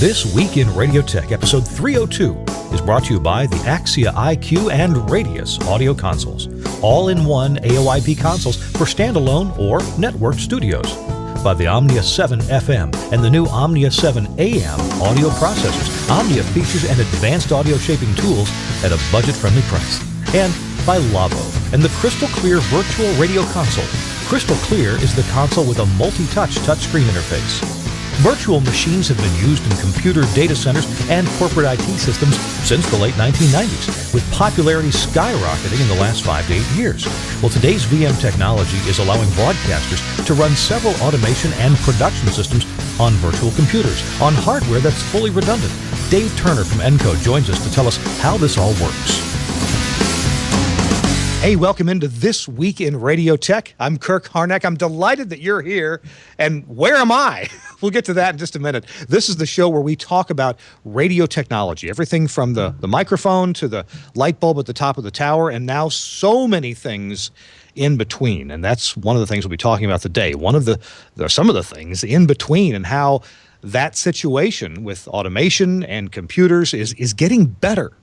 This Week in Radio Tech, episode 302, is brought to you by the Axia IQ and Radius audio consoles, all-in-one AOIP consoles for standalone or networked studios, by the Omnia 7 FM and the new Omnia 7 AM audio processors. Omnia features and advanced audio shaping tools at a budget-friendly price. And by Lavo and the Crystal Clear Virtual Radio Console. Crystal Clear is the console with a multi-touch touchscreen interface. Virtual machines have been used in computer data centers and corporate IT systems since the late 1990s, with popularity skyrocketing in the last 5 to 8 years. Well, today's VM technology is allowing broadcasters to run several automation and production systems on virtual computers, on hardware that's fully redundant. Dave Turner from ENCO joins us to tell us how this all works. Hey, welcome into This Week in Radio Tech. I'm Kirk Harnack. I'm delighted that you're here. And where am I? We'll get to that in just a minute. This is the show where we talk about radio technology, everything from the microphone to the light bulb at the top of the tower, and now so many things in between. And that's one of the things we'll be talking about today. Some of the things in between, and how that situation with automation and computers is getting better.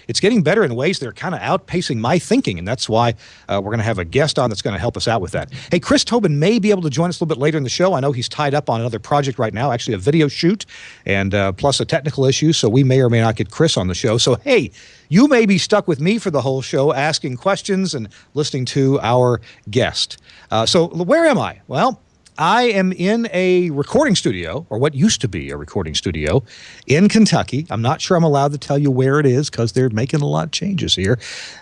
It's getting better in ways that are kind of outpacing my thinking, and that's why we're going to have a guest on that's going to help us out with that. Hey, Chris Tobin may be able to join us a little bit later in the show. I know he's tied up on another project right now, actually a video shoot, and plus a technical issue, so we may or may not get Chris on the show. So, hey, you may be stuck with me for the whole show, asking questions and listening to our guest. So where am I? Well, I am in a recording studio, or what used to be a recording studio, in Kentucky. I'm not sure I'm allowed to tell you where it is because they're making a lot of changes here.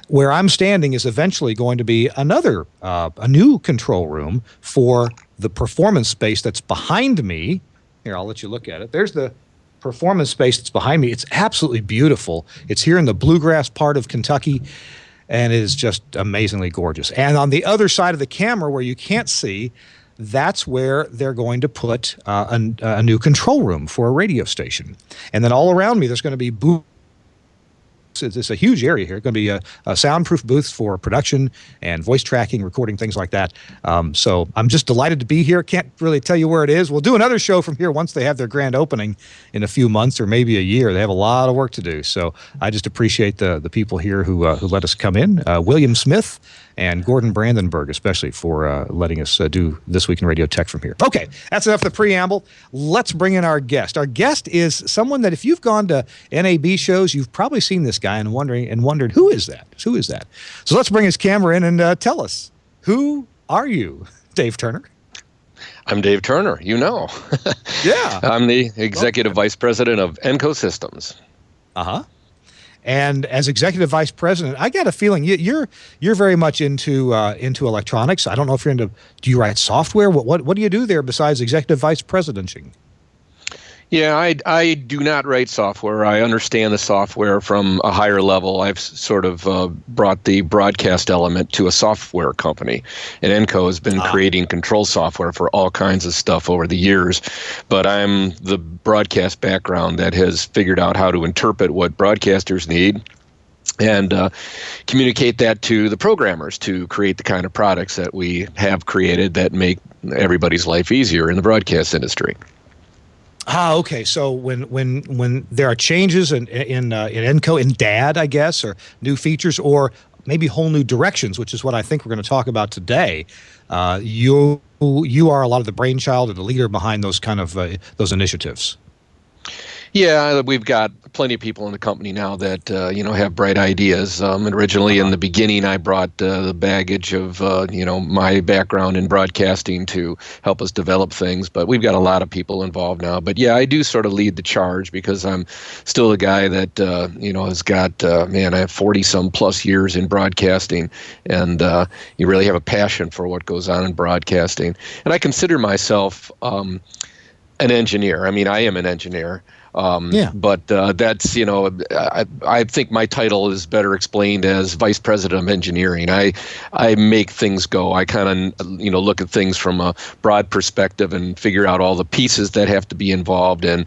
Where I'm standing is eventually going to be a new control room for the performance space that's behind me. Here, I'll let you look at it. There's the performance space that's behind me. It's absolutely beautiful. It's here in the bluegrass part of Kentucky, and it is just amazingly gorgeous. And on the other side of the camera, where you can't see, that's where they're going to put a new control room for a radio station. And then all around me, there's going to be booths. It's a huge area here. It's going to be a soundproof booths for production and voice tracking, recording, things like that. So I'm just delighted to be here. Can't really tell you where it is. We'll do another show from here once they have their grand opening in a few months or maybe a year. They have a lot of work to do. So I just appreciate the people here who let us come in. William Smith and Gordon Brandenburg, especially, for letting us do This Week in Radio Tech from here. Okay, that's enough of the preamble. Let's bring in our guest. Our guest is someone that if you've gone to NAB shows, you've probably seen this guy and wondered, who is that? Who is that? So let's bring his camera in and tell us, who are you, Dave Turner? I'm Dave Turner, you know. Yeah. I'm the Executive Vice President of ENCO Systems. Uh-huh. And as Executive Vice President, I got a feeling you're very much into electronics. I don't know if you're into. Do you write software? What do you do there besides Executive Vice Presidenting? Yeah, I do not write software. I understand the software from a higher level. I've sort of brought the broadcast element to a software company. And ENCO has been creating control software for all kinds of stuff over the years. But I'm the broadcast background that has figured out how to interpret what broadcasters need and communicate that to the programmers to create the kind of products that we have created that make everybody's life easier in the broadcast industry. Okay. So when there are changes in ENCO, in DAD, I guess, or new features, or maybe whole new directions, which is what I think we're going to talk about today, you are a lot of the brainchild or the leader behind those kind of those initiatives. Yeah, we've got plenty of people in the company now that have bright ideas. And originally, in the beginning, I brought the baggage of my background in broadcasting to help us develop things. But we've got a lot of people involved now. But yeah, I do sort of lead the charge because I'm still a guy that has got I have 40-some plus years in broadcasting, and you really have a passion for what goes on in broadcasting. And I consider myself an engineer. I mean, I am an engineer. But that's, I think my title is better explained as Vice President of Engineering. I make things go. I kind of, look at things from a broad perspective and figure out all the pieces that have to be involved and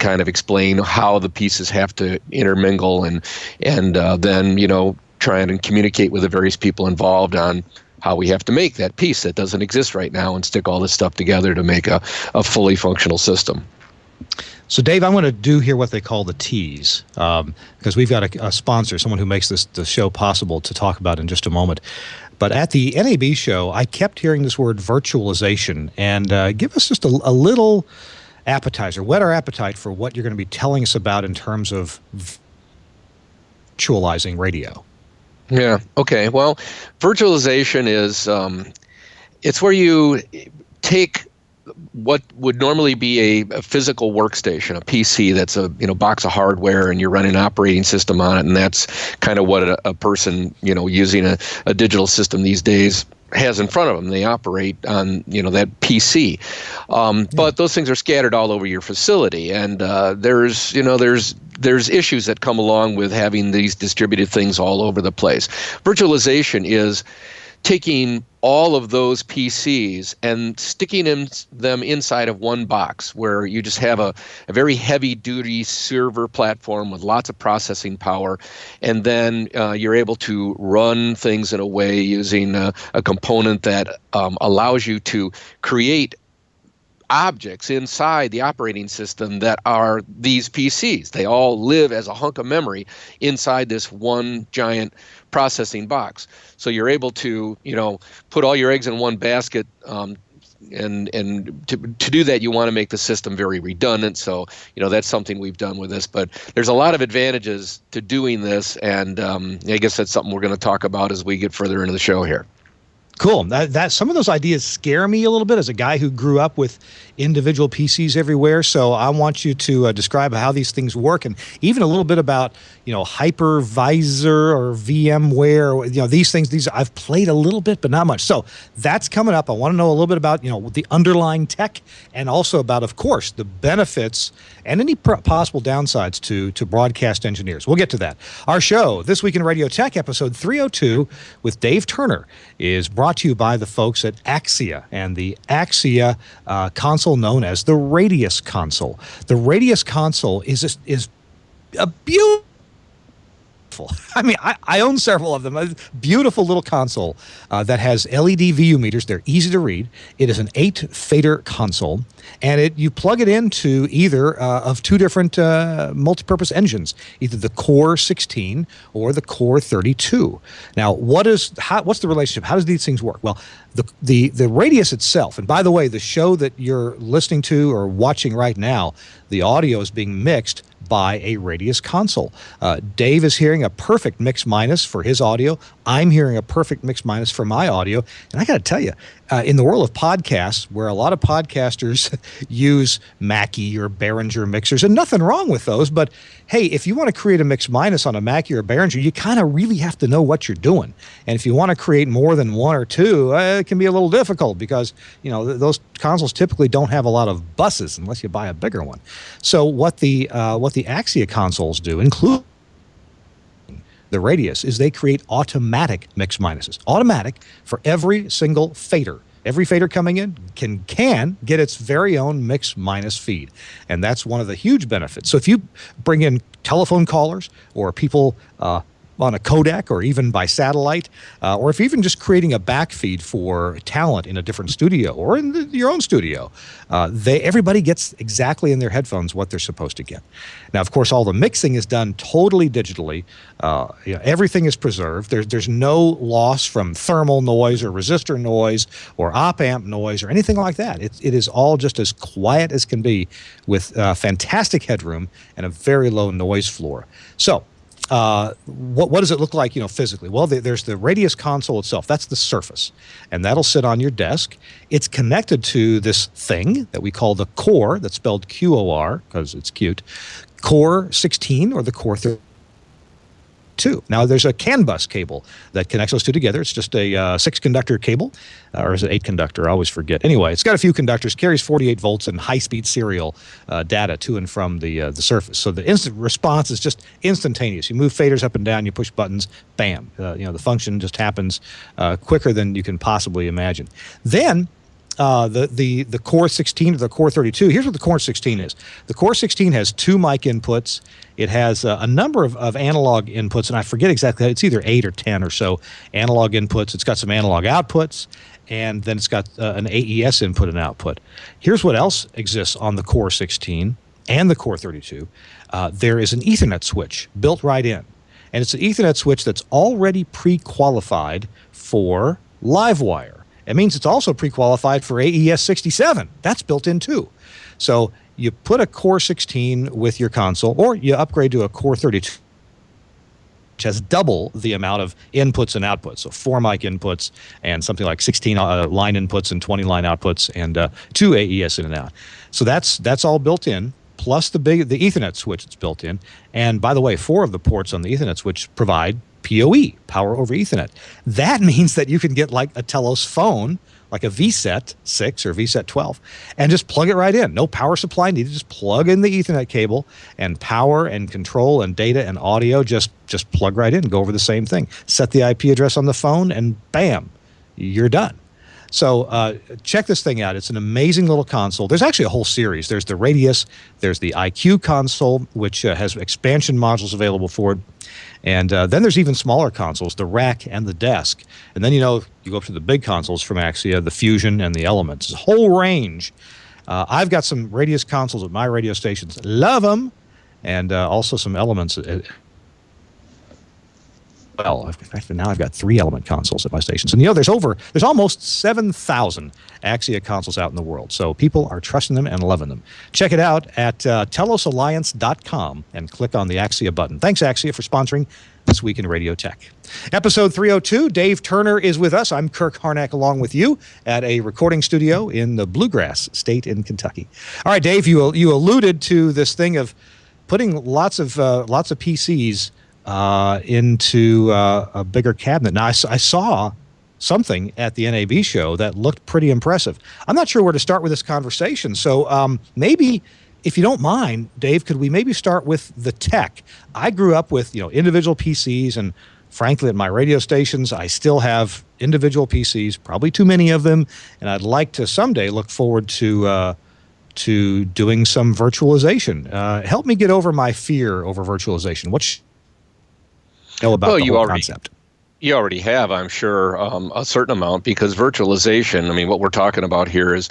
kind of explain how the pieces have to intermingle and then, try and communicate with the various people involved on how we have to make that piece that doesn't exist right now and stick all this stuff together to make a fully functional system. So, Dave, I'm going to do here what they call the tease, because we've got a sponsor, someone who makes the show possible to talk about in just a moment. But at the NAB show, I kept hearing this word virtualization, and give us just a little appetizer, whet our appetite for what you're going to be telling us about in terms of virtualizing radio. Yeah. Okay. Well, virtualization is it's where you take what would normally be a physical workstation, a PC that's a box of hardware, and you're running an operating system on it, and that's kind of what a person using a digital system these days has in front of them. They operate on that PC, but those things are scattered all over your facility, and there's issues that come along with having these distributed things all over the place. Virtualization is taking all of those PCs and sticking them inside of one box, where you just have a very heavy-duty server platform with lots of processing power, and then you're able to run things in a way using a component that allows you to create objects inside the operating system that are these PCs. They all live as a hunk of memory inside this one giant processing box. So you're able to, put all your eggs in one basket, and to do that, you want to make the system very redundant. So, that's something we've done with this. But there's a lot of advantages to doing this, and I guess that's something we're going to talk about as we get further into the show here. Cool. That some of those ideas scare me a little bit as a guy who grew up with individual PCs everywhere. So I want you to describe how these things work, and even a little bit about Hypervisor or VMware. These things. These I've played a little bit, but not much. So that's coming up. I want to know a little bit about the underlying tech, and also about, of course, the benefits and any possible downsides to broadcast engineers. We'll get to that. Our show, This Week in Radio Tech, episode 302 with Dave Turner, is brought to you by the folks at Axia, and the Axia console known as the Radius console. The Radius console is a beautiful. I mean, I own several of them. A beautiful little console that has LED VU meters. They're easy to read. It is an 8-fader console, and you plug it into either of two different multi-purpose engines, either the Core 16 or the Core 32. Now, what's the relationship? How does these things work? Well, the Radius itself, and by the way, the show that you're listening to or watching right now, the audio is being mixed by a Radius console. Dave is hearing a perfect mix minus for his audio. I'm hearing a perfect mix minus for my audio. And I got to tell you, in the world of podcasts, where a lot of podcasters use Mackie or Behringer mixers, and nothing wrong with those, but hey, if you want to create a mix minus on a Mackie or Behringer, you kind of really have to know what you're doing. And if you want to create more than one or two, it can be a little difficult, because those consoles typically don't have a lot of buses unless you buy a bigger one. So what the Axia consoles do, include the Radius, is they create automatic mix minuses. Automatic for every single fader. Every fader coming in can get its very own mix minus feed. And that's one of the huge benefits. So if you bring in telephone callers or people on a codec or even by satellite, or if even just creating a backfeed for talent in a different studio or in your own studio, everybody gets exactly in their headphones what they're supposed to get. Now, of course, all the mixing is done totally digitally. Everything is preserved. There's no loss from thermal noise or resistor noise or op-amp noise or anything like that. It is all just as quiet as can be, with fantastic headroom and a very low noise floor. So what does it look like, physically? Well, there's the Radius console itself. That's the surface, and that'll sit on your desk. It's connected to this thing that we call the Core, that's spelled QOR because it's cute, Core 16 or the Core 32. Now, there's a CAN bus cable that connects those two together. It's just a 6-conductor cable, or is it 8-conductor? I always forget. Anyway, it's got a few conductors, carries 48 volts and high-speed serial data to and from the surface. So the instant response is just instantaneous. You move faders up and down, you push buttons, bam. The function just happens quicker than you can possibly imagine. Then the Core 16 or the Core 32, here's what the Core 16 is. The Core 16 has 2 mic inputs. It has a number of analog inputs, and I forget exactly, it's either 8 or 10 or so analog inputs. It's got some analog outputs, and then it's got an AES input and output. Here's what else exists on the Core 16. and the Core 32, there is an Ethernet switch built right in. And it's an Ethernet switch that's already pre-qualified for Livewire. It means it's also pre-qualified for AES-67. That's built in too. So you put a Core 16 with your console, or you upgrade to a Core 32, which has double the amount of inputs and outputs. So 4 mic inputs and something like 16 line inputs and 20 line outputs, and 2 AES in and out. So that's all built in, plus the Ethernet switch that's built in. And by the way, 4 of the ports on the Ethernet switch provide PoE, power over Ethernet. That means that you can get like a Telos phone, like a VSET 6 or VSET 12, and just plug it right in. No power supply needed. Just plug in the Ethernet cable, and power and control and data and audio just plug right in. Go over the same thing. Set the IP address on the phone, and bam, you're done. So check this thing out. It's an amazing little console. There's actually a whole series. There's the Radius. There's the IQ console, which has expansion modules available for it. And then there's even smaller consoles, the Rack and the Desk. And then, you go up to the big consoles from Axia, the Fusion and the Elements. It's a whole range. I've got some Radius consoles at my radio stations. Love them. And also some Elements. Well, now I've got 3 Element consoles at my stations. And there's almost 7,000 Axia consoles out in the world. So people are trusting them and loving them. Check it out at telosalliance.com and click on the Axia button. Thanks, Axia, for sponsoring This Week in Radio Tech. Episode 302, Dave Turner is with us. I'm Kirk Harnack along with you at a recording studio in the Bluegrass State in Kentucky. All right, Dave, you alluded to this thing of putting lots of PCs into a bigger cabinet. Now, I saw something at the NAB show that looked pretty impressive. I'm not sure where to start with this conversation, so maybe, if you don't mind, Dave, could we maybe start with the tech? I grew up with individual PCs, and frankly, at my radio stations, I still have individual PCs, probably too many of them, and I'd like to someday look forward to doing some virtualization. Help me get over my fear over virtualization. What know about the whole concept? You already have, I'm sure, a certain amount, because virtualization, what we're talking about here is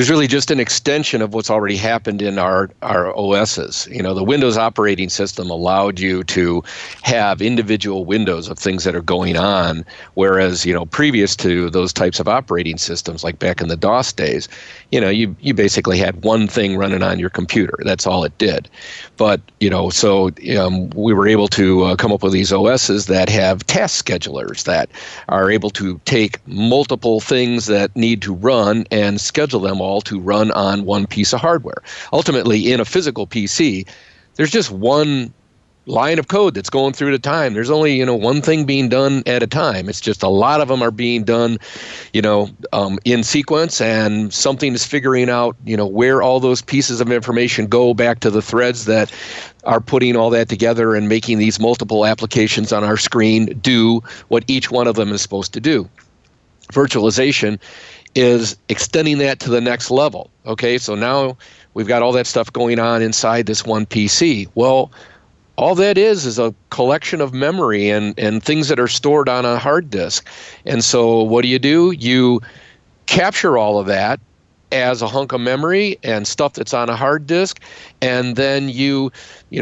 really just an extension of what's already happened in our OSs. The Windows operating system allowed you to have individual windows of things that are going on, whereas, previous to those types of operating systems, like back in the DOS days, you basically had one thing running on your computer. That's all it did. But, so we were able to come up with these OSs that have task schedulers that are able to take multiple things that need to run and schedule them all to run on one piece of hardware. Ultimately, in a physical PC, there's just one line of code that's going through at a time. There's only, one thing being done at a time. It's just a lot of them are being done, in sequence, and something is figuring out, where all those pieces of information go back to the threads that are putting all that together and making these multiple applications on our screen do what each one of them is supposed to do. Virtualization is extending that to the next level. Okay, so now we've got all that stuff going on inside this one PC. Well, all that is a collection of memory and things that are stored on a hard disk. And so what do? You capture all of that as a hunk of memory and stuff that's on a hard disk, and then you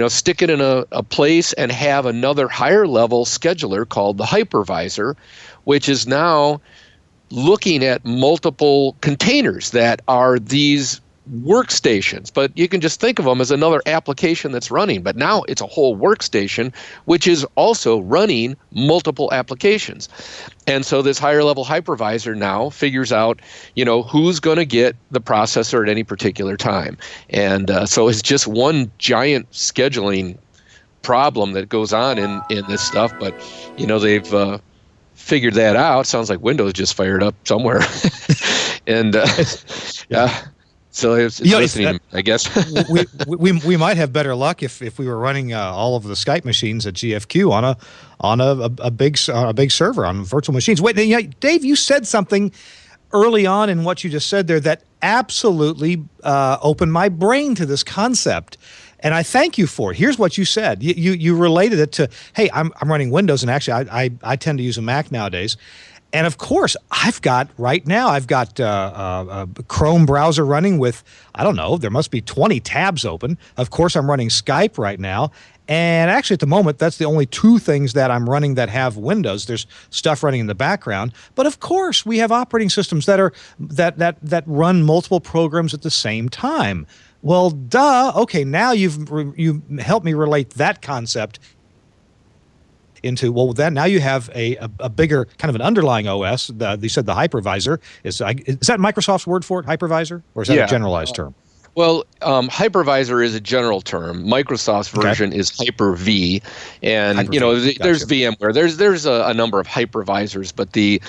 stick it in a place and have another higher level scheduler called the Hypervisor, which is now looking at multiple containers that are these workstations, but you can just think of them as another application that's running. But now it's a whole workstation, which is also running multiple applications. And so this higher level hypervisor now figures out, who's going to get the processor at any particular time. And so it's just one giant scheduling problem that goes on in this stuff. But, they've figured that out. Sounds like Windows just fired up somewhere. And yeah. So it's listening, I guess. we might have better luck if we were running all of the Skype machines at GFQ on a big server on virtual machines. Wait, Dave, you said something early on in what you just said there that absolutely opened my brain to this concept, and I thank you for it. Here's what you said. You related it to, hey, I'm running Windows, and actually I tend to use a Mac nowadays. And of course, I've got a Chrome browser running with, I don't know, there must be 20 tabs open. Of course, I'm running Skype right now. And actually, at the moment, that's the only two things that I'm running that have Windows. There's stuff running in the background, but of course, we have operating systems that run multiple programs at the same time. Well, duh. Okay, now you've helped me relate that concept into, well, then now you have a bigger kind of an underlying OS. You said the hypervisor is that Microsoft's word for it, hypervisor, or is that a generalized term? Well, hypervisor is a general term. Microsoft's version is Hyper-V, and Hyper-V. There's VMware. There's a number of hypervisors, but the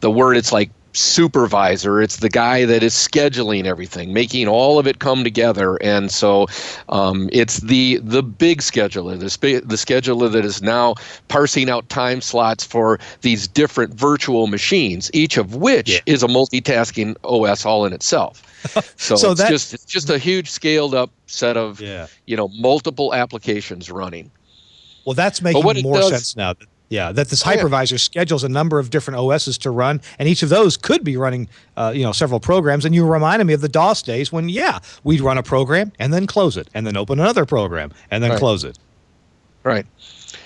word, it's like supervisor. It's the guy that is scheduling everything, making all of it come together. And so it's the big scheduler, the scheduler that is now parsing out time slots for these different virtual machines, each of which is a multitasking OS all in itself. So it's just a huge scaled up set of multiple applications running. Well, that's making more sense now. That this hypervisor schedules a number of different OSs to run, and each of those could be running, several programs. And you reminded me of the DOS days when, we'd run a program and then close it, and then open another program and then close it. Right.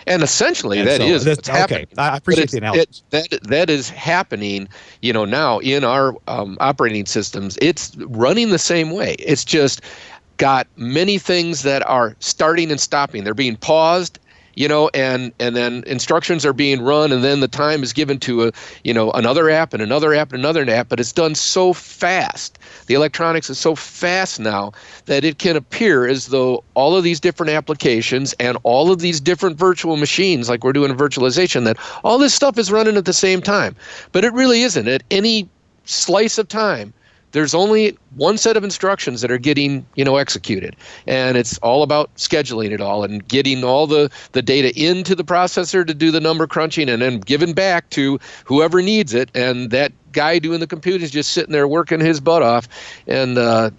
And essentially, what's happening. I appreciate the analogy. That is happening, now in our operating systems. It's running the same way. It's just got many things that are starting and stopping. They're being paused, and then instructions are being run, and then the time is given to another app and another app and another app. But it's done so fast. The electronics is so fast now that it can appear as though all of these different applications and all of these different virtual machines, like we're doing in virtualization, that all this stuff is running at the same time. But it really isn't. At any slice of time, there's only one set of instructions that are getting, executed. And it's all about scheduling it all and getting all the data into the processor to do the number crunching and then giving back to whoever needs it. And that guy doing the compute is just sitting there working his butt off. And,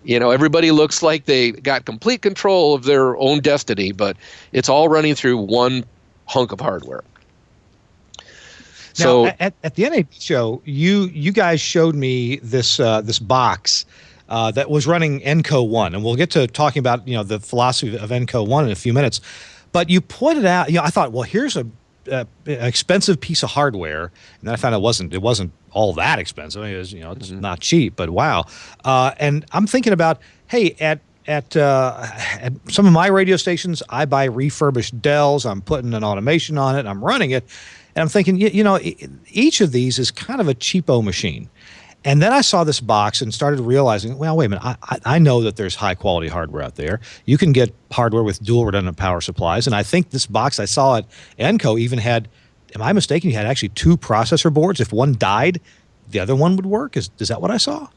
everybody looks like they got complete control of their own destiny, but it's all running through one hunk of hardware. Now, at the NAB show, you guys showed me this box that was running ENCO 1, and we'll get to talking about the philosophy of ENCO 1 in a few minutes. But you pointed out, I thought, well, here's an expensive piece of hardware, and then I found it wasn't all that expensive. It was, it's not cheap, but wow. And I'm thinking about, hey, at some of my radio stations, I buy refurbished Dells. I'm putting an automation on it. I'm running it. And I'm thinking, each of these is kind of a cheapo machine. And then I saw this box and started realizing, well, wait a minute, I know that there's high quality hardware out there. You can get hardware with dual redundant power supplies. And I think this box I saw at ENCO even had, am I mistaken, you had actually 2 processor boards. If one died, the other one would work. Is that what I saw?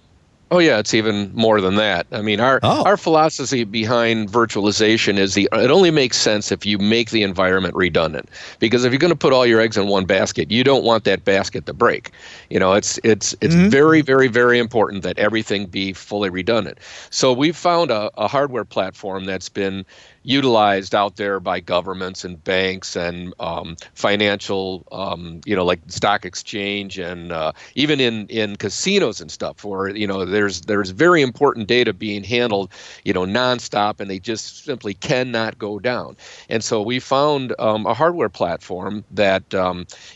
Oh, yeah, it's even more than that. I mean, our philosophy behind virtualization is it only makes sense if you make the environment redundant. Because if you're going to put all your eggs in one basket, you don't want that basket to break. It's very, very, very important that everything be fully redundant. So we've found a hardware platform that's been utilized out there by governments and banks and financial, like stock exchange and even in casinos and stuff where, there's very important data being handled, nonstop, and they just simply cannot go down. And so we found a hardware platform that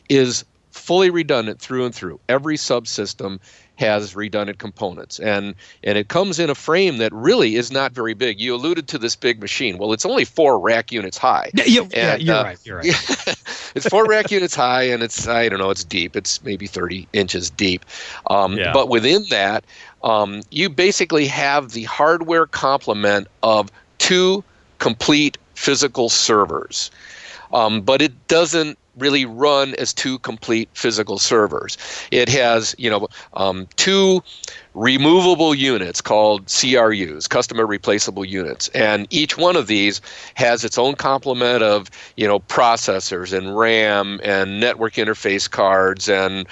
is fully redundant through and through. Every subsystem has redundant components, and it comes in a frame that really is not very big. You alluded to this big machine. Well, it's only 4 rack units high. You're right. It's 4 rack units high, and it's deep. It's maybe 30 inches deep. But within that, you basically have the hardware complement of 2 complete physical servers. But it doesn't really run as 2 complete physical servers. It has, 2 removable units called CRUs, customer replaceable units, and each one of these has its own complement of, processors and RAM and network interface cards and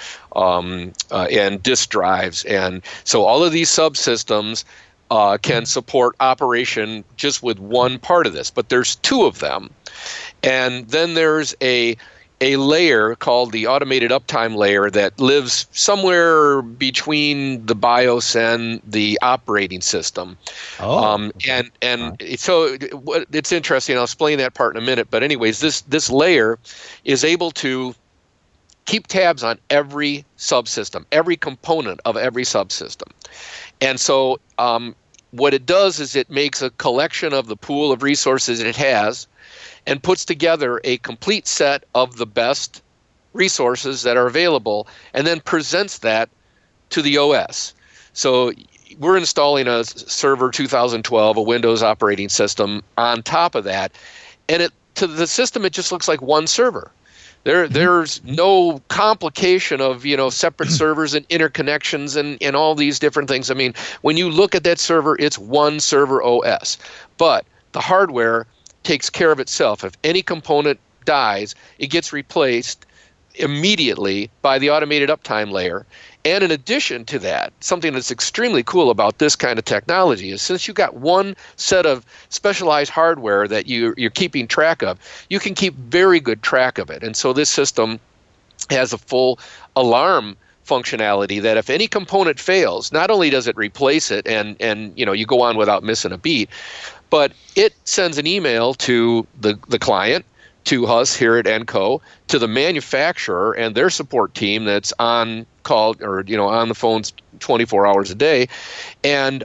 disk drives, and so all of these subsystems can support operation just with one part of this, but there's 2 of them. And then there's a a layer called the automated uptime layer that lives somewhere between the BIOS and the operating system. So it's interesting. I'll explain that part in a minute. But anyways, this layer is able to keep tabs on every subsystem, every component of every subsystem. And so what it does is it makes a collection of the pool of resources it has and puts together a complete set of the best resources that are available and then presents that to the OS. So we're installing a Server 2012, a Windows operating system on top of that. And to the system, it just looks like one server. There's no complication of, separate servers and interconnections and all these different things. I mean, when you look at that server, it's one server OS. But the hardware takes care of itself. If any component dies, it gets replaced immediately by the automated uptime layer. And in addition to that, something that's extremely cool about this kind of technology is since you've got one set of specialized hardware that you're keeping track of, you can keep very good track of it. And so this system has a full alarm functionality that if any component fails, not only does it replace it and you go on without missing a beat, but it sends an email to the client, to us here at ENCO, to the manufacturer and their support team that's on call or on the phones 24 hours a day, and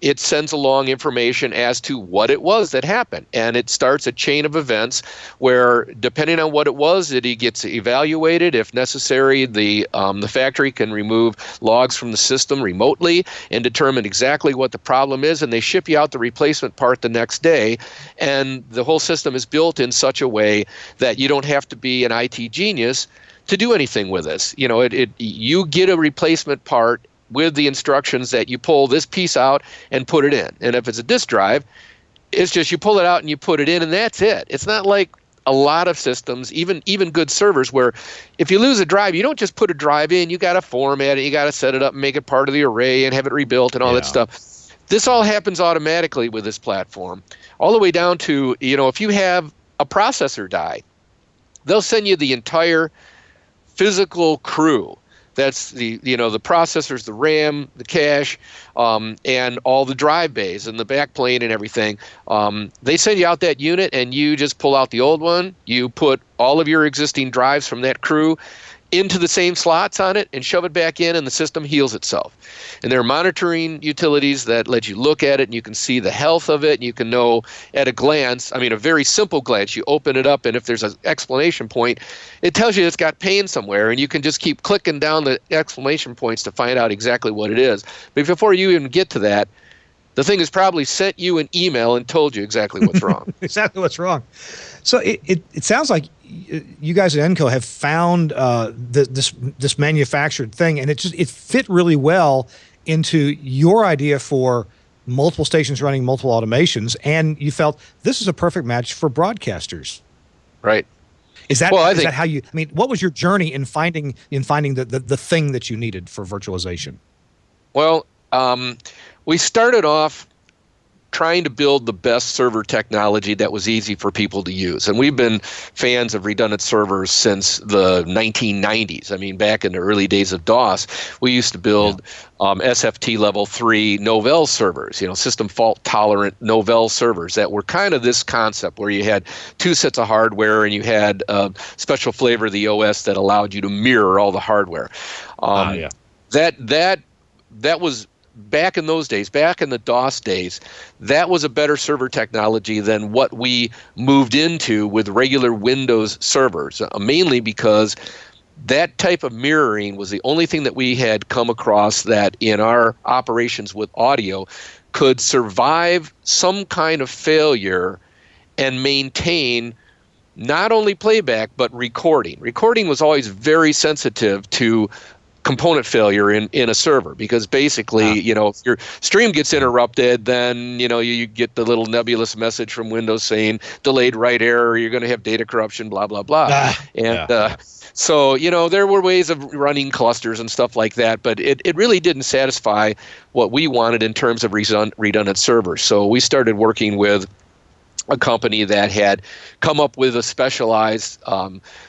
it sends along information as to what it was that happened, and it starts a chain of events where, depending on what it was, it gets evaluated. If necessary, the factory can remove logs from the system remotely and determine exactly what the problem is, and they ship you out the replacement part the next day. And the whole system is built in such a way that you don't have to be an IT genius to do anything with this. You get a replacement part with the instructions that you pull this piece out and put it in. And if it's a disk drive, it's just you pull it out and you put it in, and that's it. It's not like a lot of systems, even good servers, where if you lose a drive, you don't just put a drive in. You got to format it, you got to set it up and make it part of the array and have it rebuilt and all that stuff. This all happens automatically with this platform, all the way down to, if you have a processor die, they'll send you the entire physical crew. That's the processors, the RAM, the cache, and all the drive bays and the backplane and everything. They send you out that unit, and you just pull out the old one. You put all of your existing drives from that crew into the same slots on it and shove it back in, and the system heals itself. And there are monitoring utilities that let you look at it, and you can see the health of it, and you can know at a glance, a very simple glance, you open it up, and if there's an exclamation point, it tells you it's got pain somewhere, and you can just keep clicking down the exclamation points to find out exactly what it is. But before you even get to that, the thing has probably sent you an email and told you exactly what's wrong. Exactly what's wrong. So it sounds like you guys at ENCO have found this manufactured thing, and it fit really well into your idea for multiple stations running multiple automations, and you felt this is a perfect match for broadcasters. Right. Is that how you? What was your journey in finding the thing that you needed for virtualization? Well, we started off trying to build the best server technology that was easy for people to use. And we've been fans of redundant servers since the 1990s. Back in the early days of DOS, we used to build SFT level 3 Novell servers, system fault tolerant Novell servers that were kind of this concept where you had two sets of hardware and you had a special flavor of the OS that allowed you to mirror all the hardware. That was back in those days, back in the DOS days, that was a better server technology than what we moved into with regular Windows servers, mainly because that type of mirroring was the only thing that we had come across that in our operations with audio could survive some kind of failure and maintain not only playback but recording. Recording was always very sensitive to component failure in a server, because basically, if your stream gets interrupted, then, you get the little nebulous message from Windows saying delayed write error, you're going to have data corruption, blah, blah, blah. So, there were ways of running clusters and stuff like that, but it really didn't satisfy what we wanted in terms of redundant servers. So we started working with a company that had come up with a specialized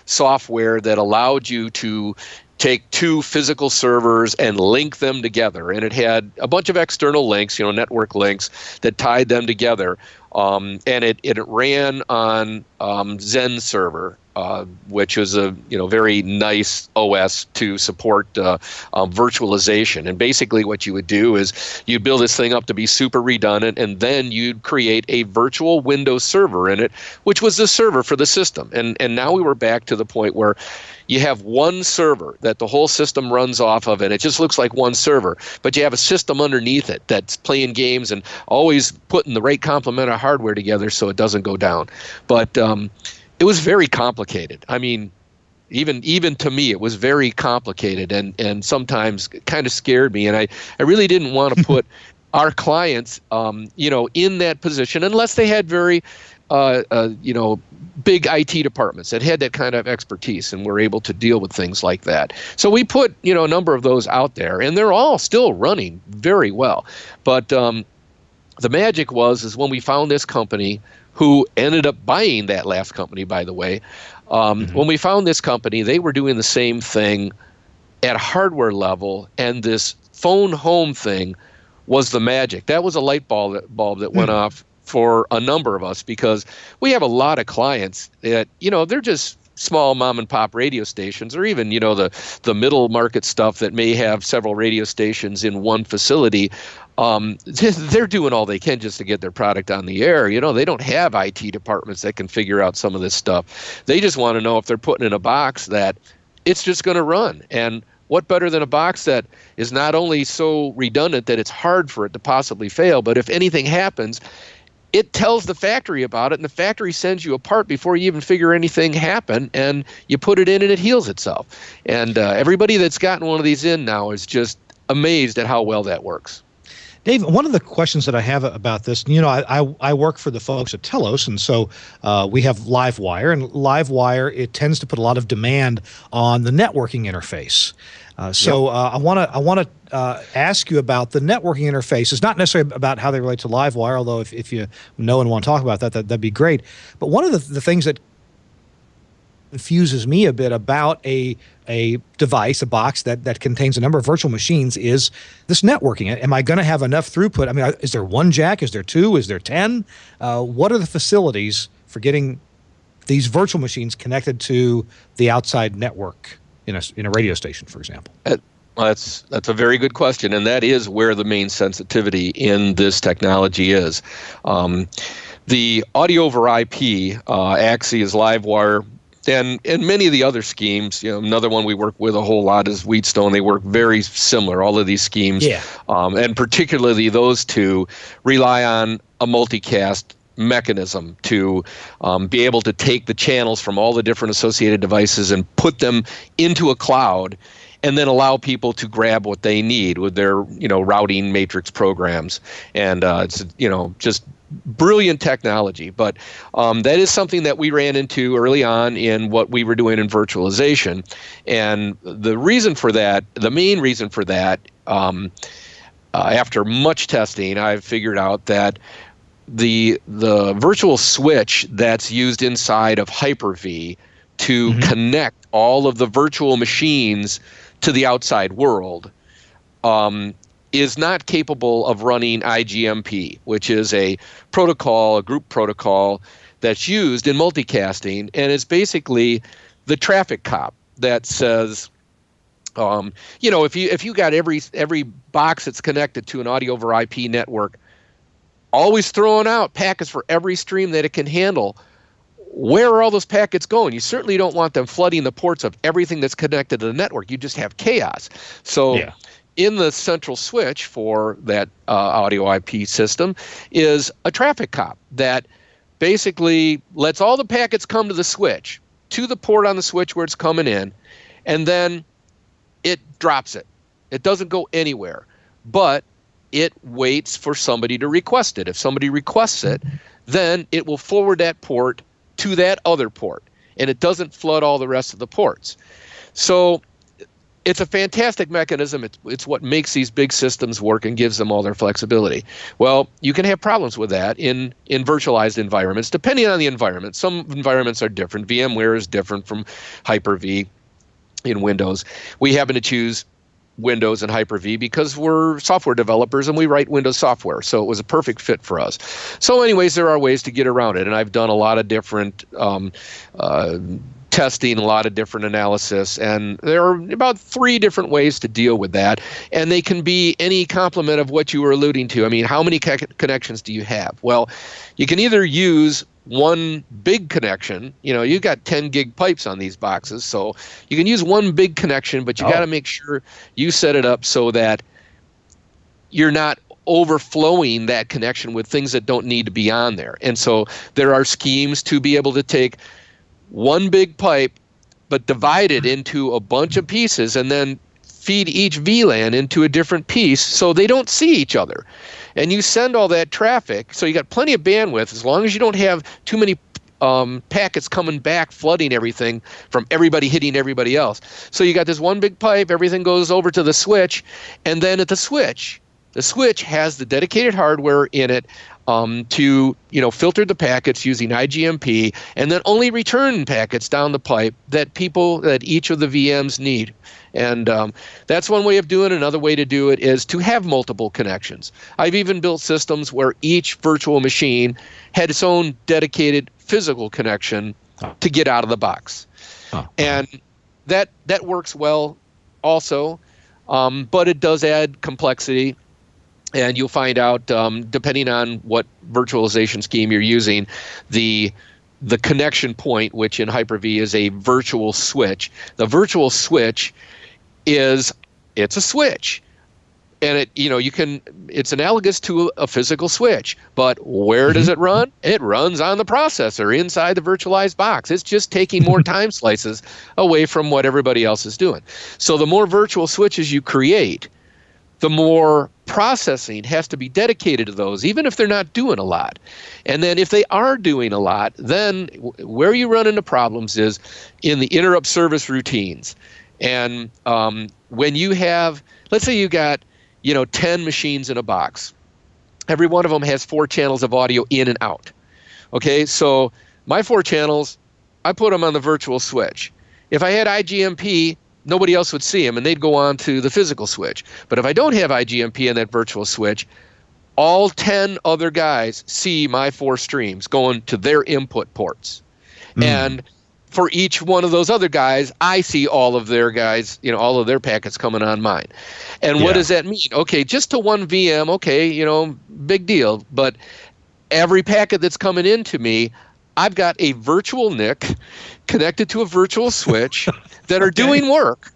software that allowed you to take two physical servers and link them together. And it had a bunch of external links, network links that tied them together. And it ran on Zen server, which was a very nice OS to support virtualization. And basically what you would do is you build this thing up to be super redundant, and then you'd create a virtual Windows server in it, which was the server for the system. And now we were back to the point where you have one server that the whole system runs off of, and it just looks like one server. But you have a system underneath it that's playing games and always putting the right complement of hardware together so it doesn't go down. But it was very complicated. I mean, even to me, it was very complicated, and sometimes kind of scared me. And I really didn't want to put our clients, in that position unless they had very, big IT departments that had that kind of expertise and were able to deal with things like that. So we put, a number of those out there, and they're all still running very well. But the magic is when we found this company, who ended up buying that last company, by the way. When we found this company, they were doing the same thing at a hardware level, and this phone home thing was the magic. That was a light bulb that went off for a number of us, because we have a lot of clients that, they're just small mom and pop radio stations, or even, the middle market stuff that may have several radio stations in one facility. They're doing all they can just to get their product on the air. They don't have IT departments that can figure out some of this stuff. They just want to know if they're putting in a box that it's just going to run. And what better than a box that is not only so redundant that it's hard for it to possibly fail, but if anything happens, it tells the factory about it, and the factory sends you a part before you even figure anything happen, and you put it in and it heals itself. And everybody that's gotten one of these in now is just amazed at how well that works. Dave, one of the questions that I have about this, I work for the folks at Telos, and so we have LiveWire, and LiveWire, it tends to put a lot of demand on the networking interface. I want to ask you about the networking interface. It's not necessarily about how they relate to LiveWire, although if you know and want to talk about that'd be great. But one of the things that confuses me a bit about a device, a box that contains a number of virtual machines, is this networking. Am I going to have enough throughput? I mean, is there one jack? Is there two? Is there 10? What are the facilities for getting these virtual machines connected to the outside network in a radio station, for example? That's a very good question, and that is where the main sensitivity in this technology is. The audio over IP, Axies, LiveWire, and many of the other schemes, another one we work with a whole lot is Wheatstone. They work very similar, all of these schemes. Yeah. And particularly those two rely on a multicast mechanism to be able to take the channels from all the different associated devices and put them into a cloud, and then allow people to grab what they need with their, routing matrix programs. And it's, just brilliant technology. But that is something that we ran into early on in what we were doing in virtualization. And the main reason for that, after much testing, I've figured out that the virtual switch that's used inside of Hyper-V to connect all of the virtual machines to the outside world is not capable of running IGMP, which is a group protocol that's used in multicasting, and it's basically the traffic cop that says, if you got every box that's connected to an audio over IP network always throwing out packets for every stream that it can handle, where are all those packets going? You certainly don't want them flooding the ports of everything that's connected to the network. You just have chaos. So in the central switch for that audio IP system is a traffic cop that basically lets all the packets come to the switch, to the port on the switch where it's coming in, and then it drops it. It doesn't go anywhere, but it waits for somebody to request it. If somebody requests it, then it will forward that port to that other port, and it doesn't flood all the rest of the ports. So it's a fantastic mechanism. It's what makes these big systems work and gives them all their flexibility. Well, you can have problems with that in virtualized environments, depending on the environment. Some environments are different. VMware is different from Hyper-V in Windows. We happen to choose Windows and Hyper-V because we're software developers and we write Windows software, so it was a perfect fit for us. So anyways, there are ways to get around it, and I've done a lot of different testing, a lot of different analysis, and there are about 3 different ways to deal with that, and they can be any complement of what you were alluding to. I mean, how many connections do you have? Well, you can either use one big connection. You've got 10 gig pipes on these boxes, so you can use one big connection, but you got to make sure you set it up so that you're not overflowing that connection with things that don't need to be on there. And so there are schemes to be able to take one big pipe, but divide it into a bunch of pieces and then feed each VLAN into a different piece so they don't see each other. And you send all that traffic, so you got plenty of bandwidth as long as you don't have too many packets coming back, flooding everything from everybody hitting everybody else. So you got this one big pipe, everything goes over to the switch, and then at the switch has the dedicated hardware in it to filter the packets using IGMP, and then only return packets down the pipe that each of the VMs need. And that's one way of doing it. Another way to do it is to have multiple connections. I've even built systems where each virtual machine had its own dedicated physical connection to get out of the box. And that works well also, but it does add complexity. And you'll find out, depending on what virtualization scheme you're using, the connection point, which in Hyper-V is a virtual switch. The virtual switch it's a switch, and it's analogous to a physical switch. But where does it run? It runs on the processor inside the virtualized box. It's just taking more time slices away from what everybody else is doing. So the more virtual switches you create, the more processing has to be dedicated to those, even if they're not doing a lot. And then if they are doing a lot, then where you run into problems is in the interrupt service routines. And when you have, let's say you got 10 machines in a box. Every one of them has 4 channels of audio in and out. Okay, so my 4 channels, I put them on the virtual switch. If I had IGMP, nobody else would see them, and they'd go on to the physical switch. But if I don't have IGMP in that virtual switch, all 10 other guys see my 4 streams going to their input ports. And for each one of those other guys, I see all of their guys, all of their packets coming on mine. And what does that mean? Okay, just to one VM, okay, big deal. But every packet that's coming into me, I've got a virtual NIC connected to a virtual switch that are doing work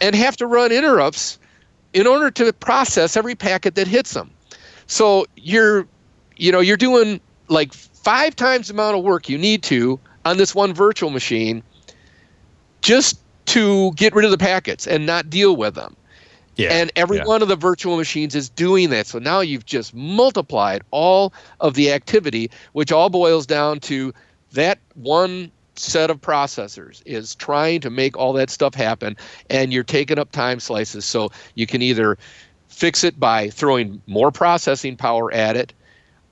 and have to run interrupts in order to process every packet that hits them. So you're doing like 5 times the amount of work you need to on this one virtual machine just to get rid of the packets and not deal with them. And every one of the virtual machines is doing that. So now you've just multiplied all of the activity, which all boils down to that one set of processors is trying to make all that stuff happen, and you're taking up time slices. So you can either fix it by throwing more processing power at it,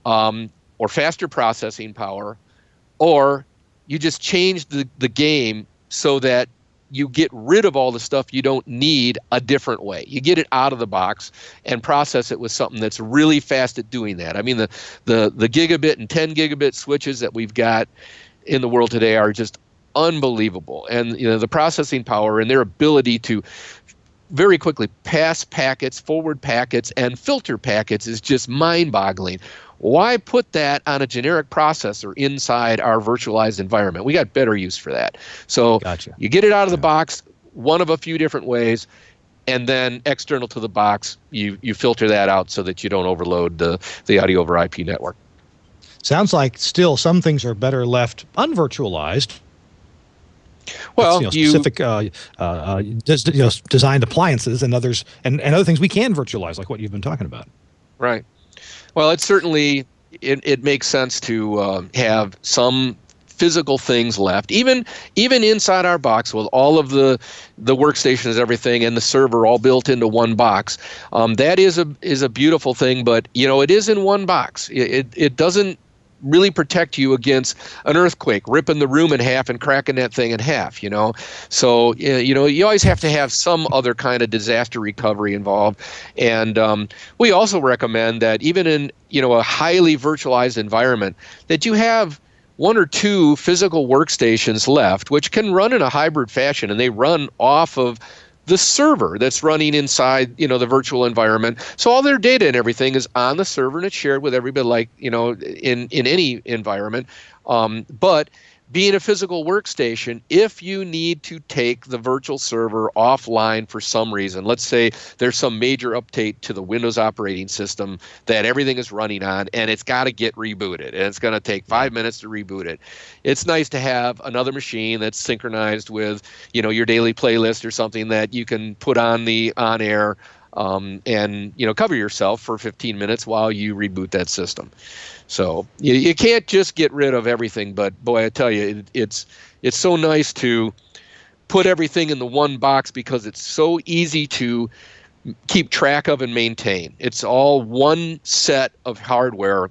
or faster processing power, or you just change the game so that you get rid of all the stuff you don't need a different way. You get it out of the box and process it with something that's really fast at doing that. I mean, the gigabit and 10 gigabit switches that we've got in the world today are just unbelievable. And the processing power and their ability to very quickly pass packets, forward packets, and filter packets is just mind-boggling. Why put that on a generic processor inside our virtualized environment? We got better use for that. So you get it out of the box, one of a few different ways, and then external to the box, you filter that out so that you don't overload the audio over IP network. Sounds like still some things are better left unvirtualized. Well, specific designed appliances and others, and other things we can virtualize, like what you've been talking about. Right. Well, it certainly it makes sense to have some physical things left, even inside our box with all of the workstations, everything, and the server all built into one box. That is a beautiful thing, but it is in one box. It doesn't really protect you against an earthquake ripping the room in half and cracking that thing in half. So you always have to have some other kind of disaster recovery involved. And we also recommend that even in a highly virtualized environment, that you have one or two physical workstations left, which can run in a hybrid fashion, and they run off of the server that's running inside, the virtual environment. So all their data and everything is on the server, and it's shared with everybody, like, in any environment. But being a physical workstation, if you need to take the virtual server offline for some reason, let's say there's some major update to the Windows operating system that everything is running on, and it's got to get rebooted, and it's going to take 5 minutes to reboot it. It's nice to have another machine that's synchronized with, your daily playlist or something that you can put on air and cover yourself for 15 minutes while you reboot that system. So you can't just get rid of everything, but boy, I tell you, it's so nice to put everything in the one box because it's so easy to keep track of and maintain. It's all one set of hardware.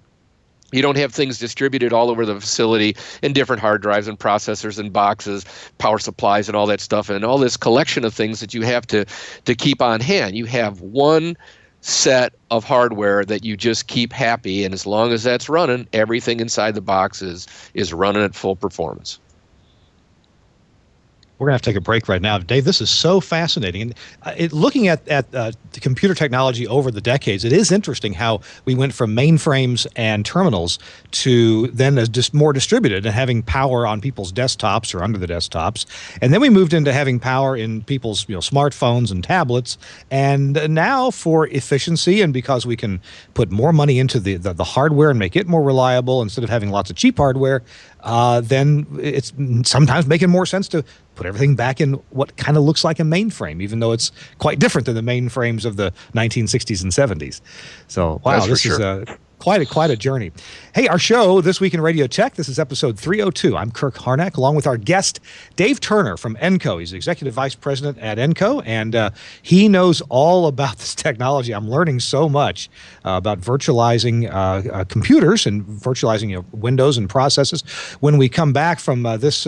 You don't have things distributed all over the facility in different hard drives and processors and boxes, power supplies and all that stuff, and all this collection of things that you have to keep on hand. You have one set of hardware that you just keep happy, and as long as that's running, everything inside the box is running at full performance. We're going to have to take a break right now. Dave, this is so fascinating. And looking at the computer technology over the decades, it is interesting how we went from mainframes and terminals to then as just more distributed and having power on people's desktops or under the desktops. And then we moved into having power in people's smartphones and tablets. And now for efficiency and because we can put more money into the hardware and make it more reliable instead of having lots of cheap hardware, then it's sometimes making more sense to put everything back in what kind of looks like a mainframe, even though it's quite different than the mainframes of the 1960s and 70s. So, wow, this is quite a journey. Hey, our show, This Week in Radio Tech, this is episode 302. I'm Kirk Harnack, along with our guest, Dave Turner from ENCO. He's Executive Vice President at ENCO, and he knows all about this technology. I'm learning so much about virtualizing computers and virtualizing Windows and processes. When we come back from this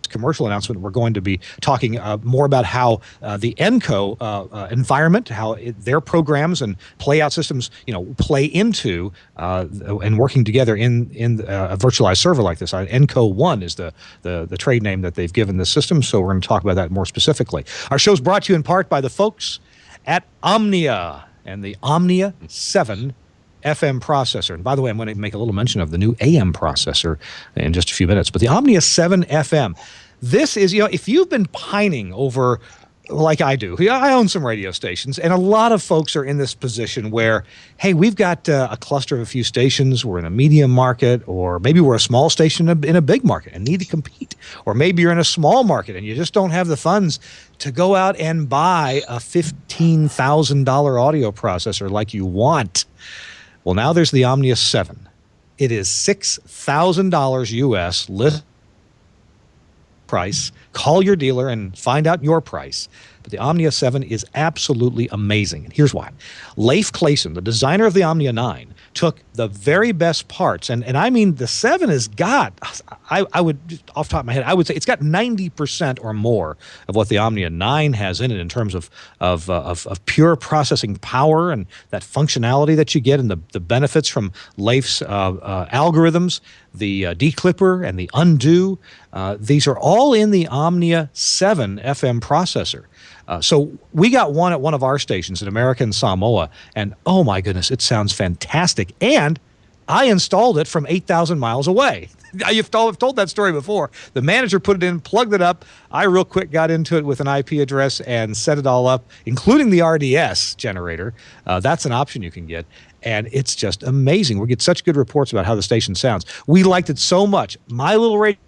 commercial announcement, we're going to be talking more about how the ENCO environment, how their programs and playout systems, play into and working together in a virtualized server like this. ENCO 1 is the trade name that they've given this system, so we're going to talk about that more specifically. Our show's brought to you in part by the folks at Omnia and the Omnia 7 FM processor. And by the way, I'm going to make a little mention of the new AM processor in just a few minutes. But the Omnia 7 FM, this is, if you've been pining over, like I do, I own some radio stations, and a lot of folks are in this position where, hey, we've got a cluster of a few stations, we're in a medium market, or maybe we're a small station in a big market and need to compete. Or maybe you're in a small market and you just don't have the funds to go out and buy a $15,000 audio processor like you want. Well, now there's the Omnia 7. It is $6,000 US list price. Call your dealer and find out your price. But the Omnia 7 is absolutely amazing. And here's why. Leif Claesen, the designer of the Omnia 9, took the very best parts. And I mean, the 7 has got, I would, off the top of my head, I would say it's got 90% or more of what the Omnia 9 has in it in terms of pure processing power and that functionality that you get and the benefits from Leif's algorithms, the declipper and the undo. These are all in the Omnia 7 FM processor. So we got one at one of our stations in American Samoa, and oh my goodness, it sounds fantastic. And I installed it from 8,000 miles away. I've told that story before. The manager put it in, plugged it up. I real quick got into it with an IP address and set it all up, including the RDS generator. That's an option you can get. And it's just amazing. We get such good reports about how the station sounds. We liked it so much. My little radio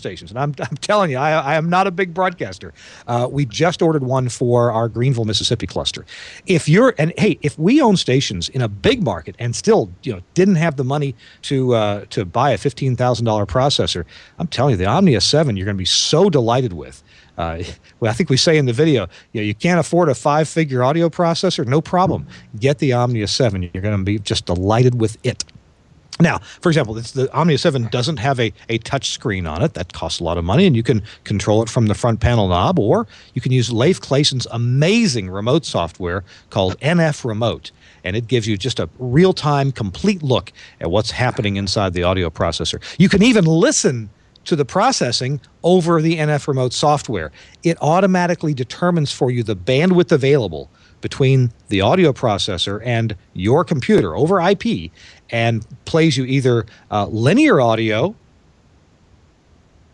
Workstations, and I'm telling you, I am not a big broadcaster. We just ordered one for our Greenville, Mississippi cluster. If we own stations in a big market and still didn't have the money to buy a $15,000 processor, I'm telling you, the Omnia 7 you're going to be so delighted with. Well, I think we say in the video, you can't afford a 5-figure audio processor, no problem. Get the Omnia 7. You're going to be just delighted with it. Now, for example, the Omnia 7 doesn't have a touch screen on it. That costs a lot of money, and you can control it from the front panel knob, or you can use Leif Claeson's amazing remote software called NF Remote, and it gives you just a real-time, complete look at what's happening inside the audio processor. You can even listen to the processing over the NF Remote software. It automatically determines for you the bandwidth available between the audio processor and your computer over IP, and plays you either linear audio,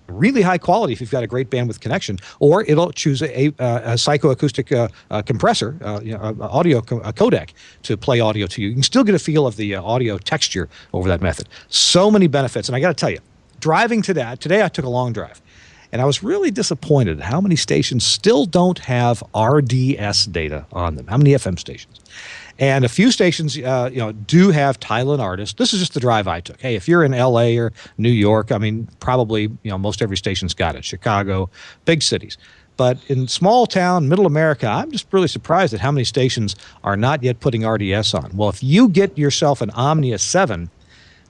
really high quality if you've got a great bandwidth connection, or it'll choose a psychoacoustic compressor, audio codec to play audio to you. You can still get a feel of the audio texture over that method. So many benefits, and I got to tell you, driving today I took a long drive, and I was really disappointed how many stations still don't have RDS data on them. How many FM stations? And a few stations, do have title and artist. This is just the drive I took. Hey, if you're in LA or New York, I mean, probably, most every station's got it. Chicago, big cities. But in small town, middle America, I'm just really surprised at how many stations are not yet putting RDS on. Well, if you get yourself an Omnia 7,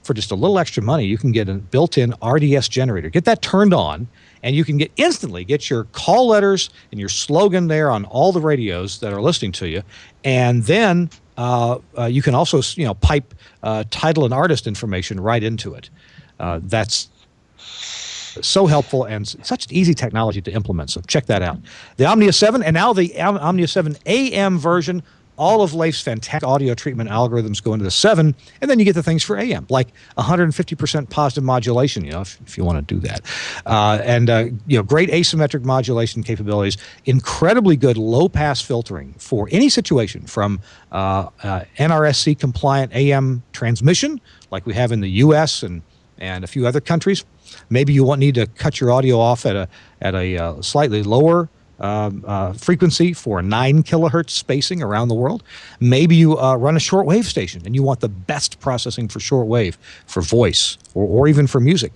for just a little extra money, you can get a built-in RDS generator. Get that turned on, and you can instantly get your call letters and your slogan there on all the radios that are listening to you. And then you can also pipe title and artist information right into it. That's so helpful and such an easy technology to implement. So check that out. The Omnia 7, and now the Omnia 7 AM version. All of Leif's fantastic audio treatment algorithms go into the 7, and then you get the things for AM, like 150% positive modulation, if you want to do that. Great asymmetric modulation capabilities, incredibly good low-pass filtering for any situation, from NRSC-compliant AM transmission, like we have in the U.S. and a few other countries. Maybe you need to cut your audio off at a slightly lower frequency for 9 kilohertz spacing around the world. Maybe you run a shortwave station and you want the best processing for shortwave, for voice, or even for music.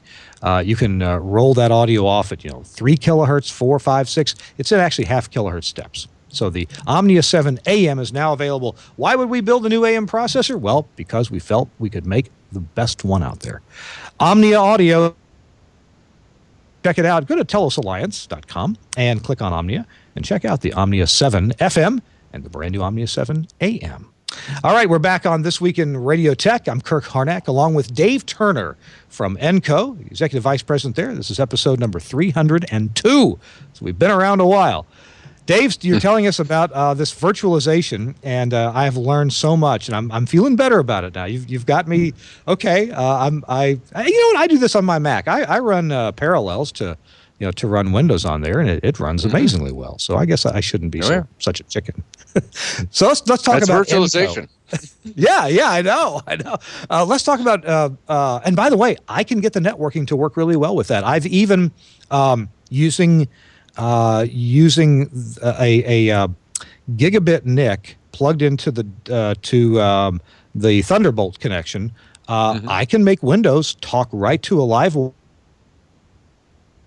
You can roll that audio off at 3 kilohertz, 4, 5, 6. It's at actually half kilohertz steps. So the Omnia 7 AM is now available. Why would we build a new AM processor? Well, because we felt we could make the best one out there. Omnia Audio. Check it out. Go to telosalliance.com and click on Omnia and check out the Omnia 7 FM and the brand new Omnia 7 AM. All right, we're back on This Week in Radio Tech. I'm Kirk Harnack, along with Dave Turner from ENCO, Executive Vice President there. This is episode number 302. So we've been around a while. Dave, you're telling us about this virtualization, and I have learned so much, and I'm feeling better about it now. You've got me okay. I do this on my Mac. I run Parallels to run Windows on there, and it runs amazingly well. So I guess I shouldn't be such a chicken. So let's talk about virtualization. Yeah, I know. Let's talk about. And by the way, I can get the networking to work really well with that. I've even using a gigabit NIC plugged into the Thunderbolt connection. I can make Windows talk right to a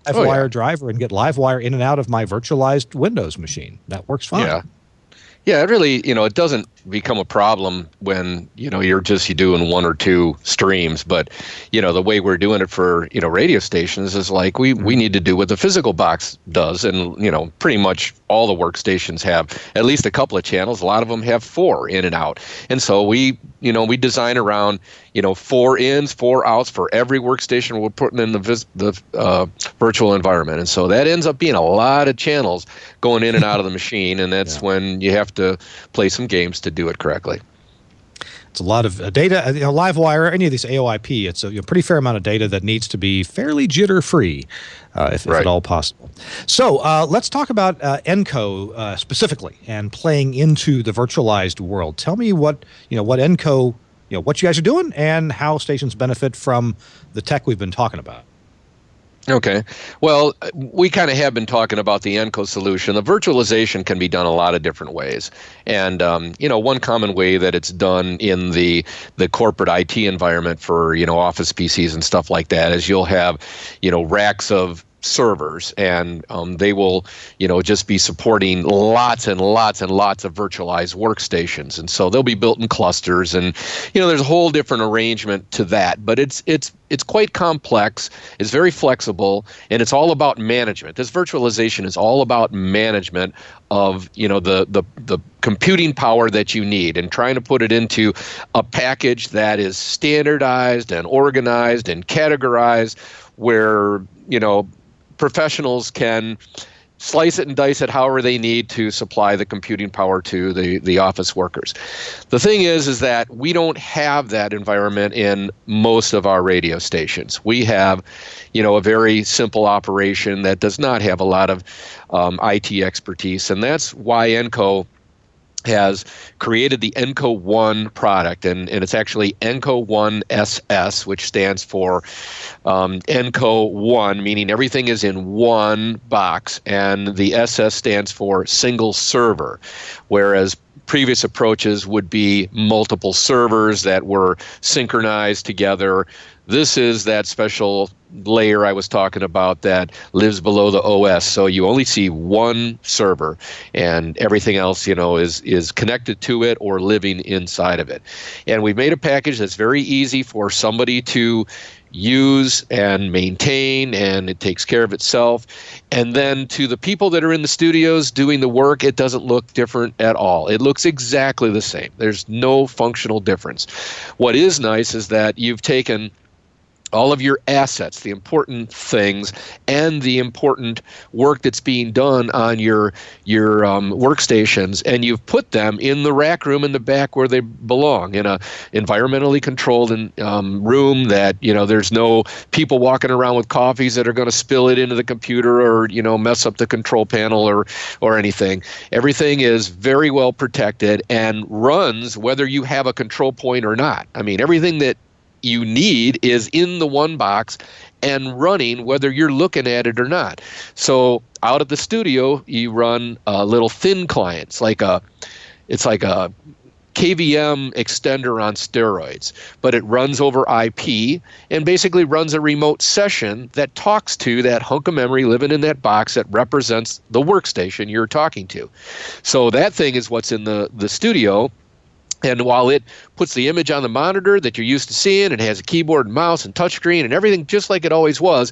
LiveWire driver and get LiveWire in and out of my virtualized Windows machine. That works fine. Yeah, it really, it doesn't become a problem when, you're just doing one or two streams. But, the way we're doing it for, radio stations is like we need to do what the physical box does. And, pretty much all the workstations have at least a couple of channels. A lot of them have 4 in and out. And so we design around, 4 ins, 4 outs for every workstation we're putting in the virtual environment. And so that ends up being a lot of channels going in and out of the machine. And that's when you have to play some games to do it correctly. It's a lot of data. LiveWire, any of these AOIP, it's a pretty fair amount of data that needs to be fairly jitter-free, if at all possible. So let's talk about ENCO specifically and playing into the virtualized world. Tell me what ENCO, what you guys are doing and how stations benefit from the tech we've been talking about. Okay. Well, we kind of have been talking about the ENCO solution. The virtualization can be done a lot of different ways. And, one common way that it's done in the corporate IT environment for, Office PCs and stuff like that is you'll have, racks of servers, and they will just be supporting lots and lots and lots of virtualized workstations, and so they'll be built in clusters, and there's a whole different arrangement to that, but it's quite complex, it's very flexible, and it's all about management. This virtualization is all about management of the computing power that you need, and trying to put it into a package that is standardized and organized and categorized, where professionals can slice it and dice it however they need to supply the computing power to the office workers. The thing is that we don't have that environment in most of our radio stations. We have, a very simple operation that does not have a lot of IT expertise, and that's why ENCO has created the ENCO 1 product, and it's actually ENCO 1 SS, which stands for ENCO 1, meaning everything is in one box, and the SS stands for single server, whereas previous approaches would be multiple servers that were synchronized together. This is that special layer I was talking about that lives below the OS. So you only see one server, and everything else, is connected to it or living inside of it. And we've made a package that's very easy for somebody to use and maintain, and it takes care of itself. And then to the people that are in the studios doing the work, it doesn't look different at all. It looks exactly the same. There's no functional difference. What is nice is that you've taken all of your assets, the important things, and the important work that's being done on your workstations, and you've put them in the rack room in the back where they belong, in a environmentally controlled room that there's no people walking around with coffees that are going to spill it into the computer or mess up the control panel or anything. Everything is very well protected and runs whether you have a control point or not. I mean, everything that you need is in the one box and running whether you're looking at it or not. So out of the studio, you run little thin clients, it's like a KVM extender on steroids, but it runs over IP and basically runs a remote session that talks to that hunk of memory living in that box that represents the workstation you're talking to. So that thing is what's in the studio. And while it puts the image on the monitor that you're used to seeing, and has a keyboard and mouse and touchscreen and everything just like it always was,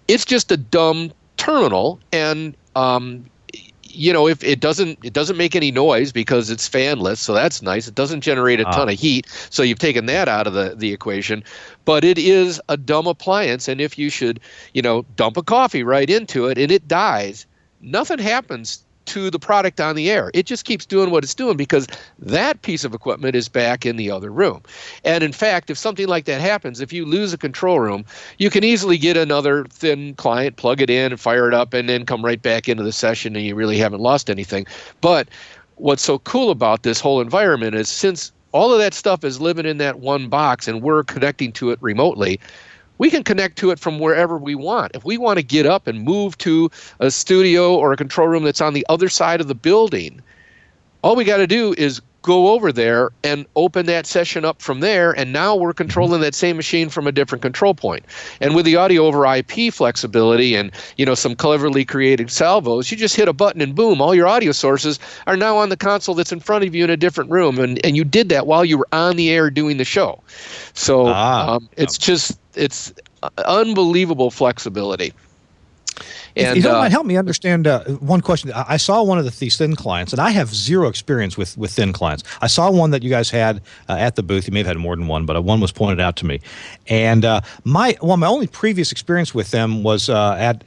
it's just a dumb terminal. And if it doesn't make any noise because it's fanless, so that's nice. It doesn't generate a ton of heat, so you've taken that out of the equation. But it is a dumb appliance, and if you should dump a coffee right into it and it dies, nothing happens to the product on the air. It just keeps doing what it's doing because that piece of equipment is back in the other room. And in fact, if something like that happens, if you lose a control room, you can easily get another thin client, plug it in and fire it up, and then come right back into the session, and you really haven't lost anything. But what's so cool about this whole environment is, since all of that stuff is living in that one box and we're connecting to it remotely, we can connect to it from wherever we want. If we want to get up and move to a studio or a control room that's on the other side of the building, all we got to do is go over there and open that session up from there, and now we're controlling that same machine from a different control point. And with the audio over IP flexibility and some cleverly created salvos, you just hit a button and boom, all your audio sources are now on the console that's in front of you in a different room, and you did that while you were on the air doing the show. So it's unbelievable flexibility. And, if you don't mind, help me understand one question. I saw one of these thin clients, and I have zero experience with thin clients. I saw one that you guys had at the booth. You may have had more than one, but one was pointed out to me. And my only previous experience with them was at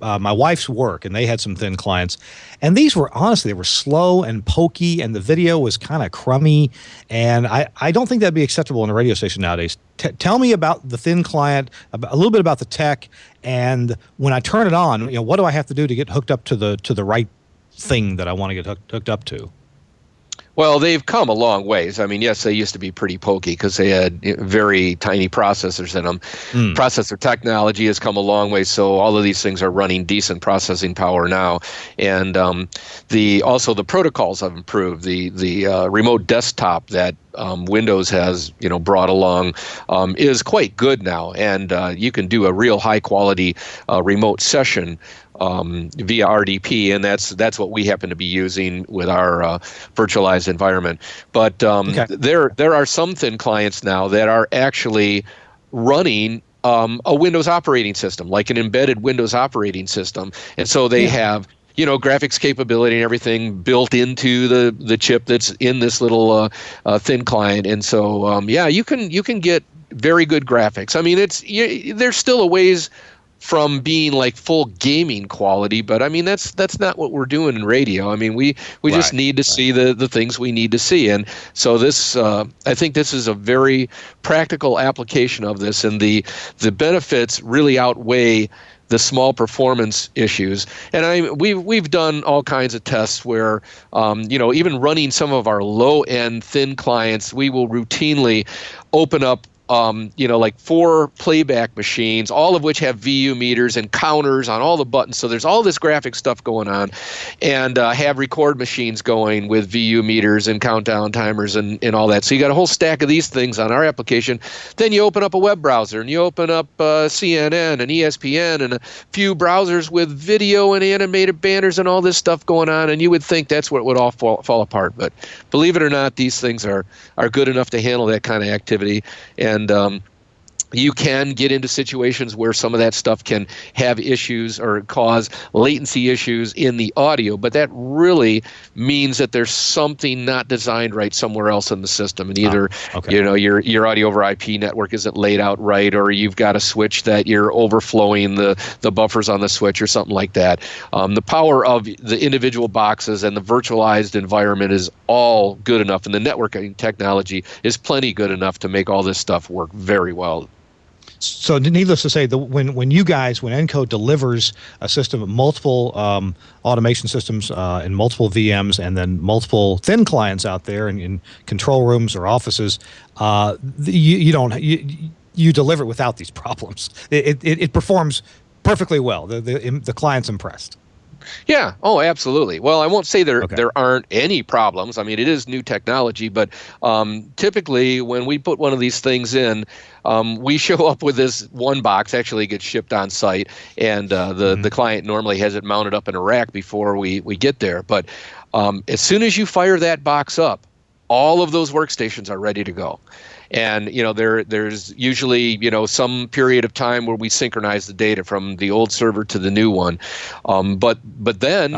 my wife's work, and they had some thin clients. And these were, honestly, they were slow and pokey, and the video was kind of crummy. And I don't think that'd be acceptable in a radio station nowadays. Tell me about the thin client, a little bit about the tech, and when I turn it on, what do I have to do to get hooked up to the right thing that I want to get hooked up to? Well, they've come a long ways. I mean, yes, they used to be pretty pokey because they had very tiny processors in them. Processor technology has come a long way, so all of these things are running decent processing power now. And also the protocols have improved. The remote desktop that Windows has brought along is quite good now, and you can do a real high quality remote session via RDP, and that's what we happen to be using with our virtualized environment. But there are some thin clients now that are actually running a Windows operating system, like an embedded Windows operating system, and so they have graphics capability and everything built into the chip that's in this little thin client, and so you can get very good graphics. I mean, there's still a ways from being like full gaming quality, but I mean that's not what we're doing in radio. I mean we just need to see the things we need to see, and so this I think this is a very practical application of this, and the benefits really outweigh the small performance issues. And we've done all kinds of tests where even running some of our low end thin clients, we will routinely open up like 4 playback machines, all of which have VU meters and counters on all the buttons. So there's all this graphic stuff going on, and have record machines going with VU meters and countdown timers and all that. So you got a whole stack of these things on our application. Then you open up a web browser and you open up CNN and ESPN and a few browsers with video and animated banners and all this stuff going on, and you would think that's what would all fall apart. But believe it or not, these things are good enough to handle that kind of activity. And you can get into situations where some of that stuff can have issues or cause latency issues in the audio, but that really means that there's something not designed right somewhere else in the system, and either your audio over IP network isn't laid out right, or you've got a switch that you're overflowing the buffers on the switch or something like that. The power of the individual boxes and the virtualized environment is all good enough, and the networking technology is plenty good enough to make all this stuff work very well. So needless to say, when ENCO delivers a system of multiple automation systems and multiple VMs and then multiple thin clients out there in control rooms or offices, you deliver it without these problems. It performs perfectly well. The client's impressed. Yeah. Oh, absolutely. Well, I won't say there aren't any problems. I mean, it is new technology, but typically when we put one of these things in, we show up with this one box. Actually, it gets shipped on site, and the client normally has it mounted up in a rack before we get there. But as soon as you fire that box up, all of those workstations are ready to go. And there's usually some period of time where we synchronize the data from the old server to the new one, but then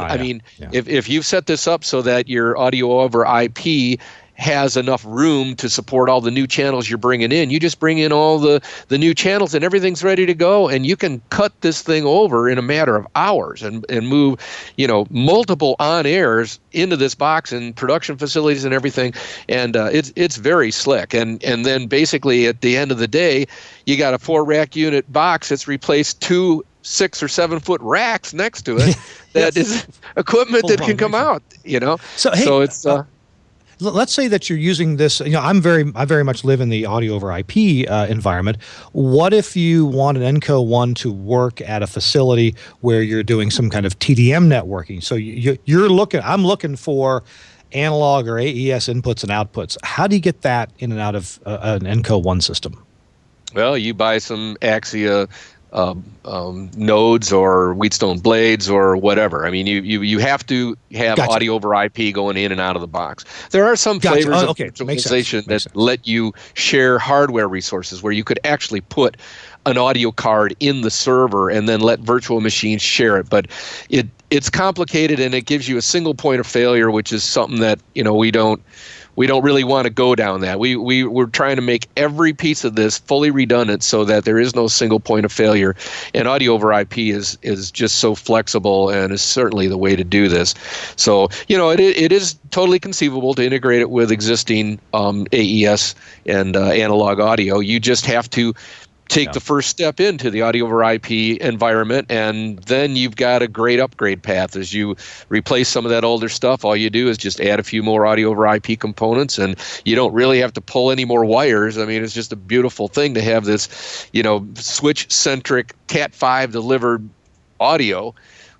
if you've set this up so that your audio over IP has enough room to support all the new channels you're bringing in, you just bring in all the new channels and everything's ready to go, and you can cut this thing over in a matter of hours and move multiple on airs into this box and production facilities and everything, and it's very slick. And then basically at the end of the day, you got a 4 rack unit box that's replaced 2 6 or 7 foot racks next to it. That is equipment that can come out. So it's. Let's say that you're using this. I very much live in the audio over IP environment. What if you want an ENCO 1 to work at a facility where you're doing some kind of TDM networking? So I'm looking for analog or AES inputs and outputs. How do you get that in and out of an ENCO 1 system? Well, you buy some Axia nodes or Wheatstone blades or whatever. I mean, you have to have audio over IP going in and out of the box. There are some flavors of virtualization that let you share hardware resources where you could actually put an audio card in the server and then let virtual machines share it. But it's complicated, and it gives you a single point of failure, which is something that we don't really want to go down that. We're trying to make every piece of this fully redundant so that there is no single point of failure. And audio over IP is just so flexible and is certainly the way to do this. So, it is totally conceivable to integrate it with existing AES and analog audio. You just have to take the first step into the audio over IP environment, and then you've got a great upgrade path. As you replace some of that older stuff, all you do is just add a few more audio over IP components, and you don't really have to pull any more wires. I mean, it's just a beautiful thing to have this, switch-centric Cat5 delivered audio,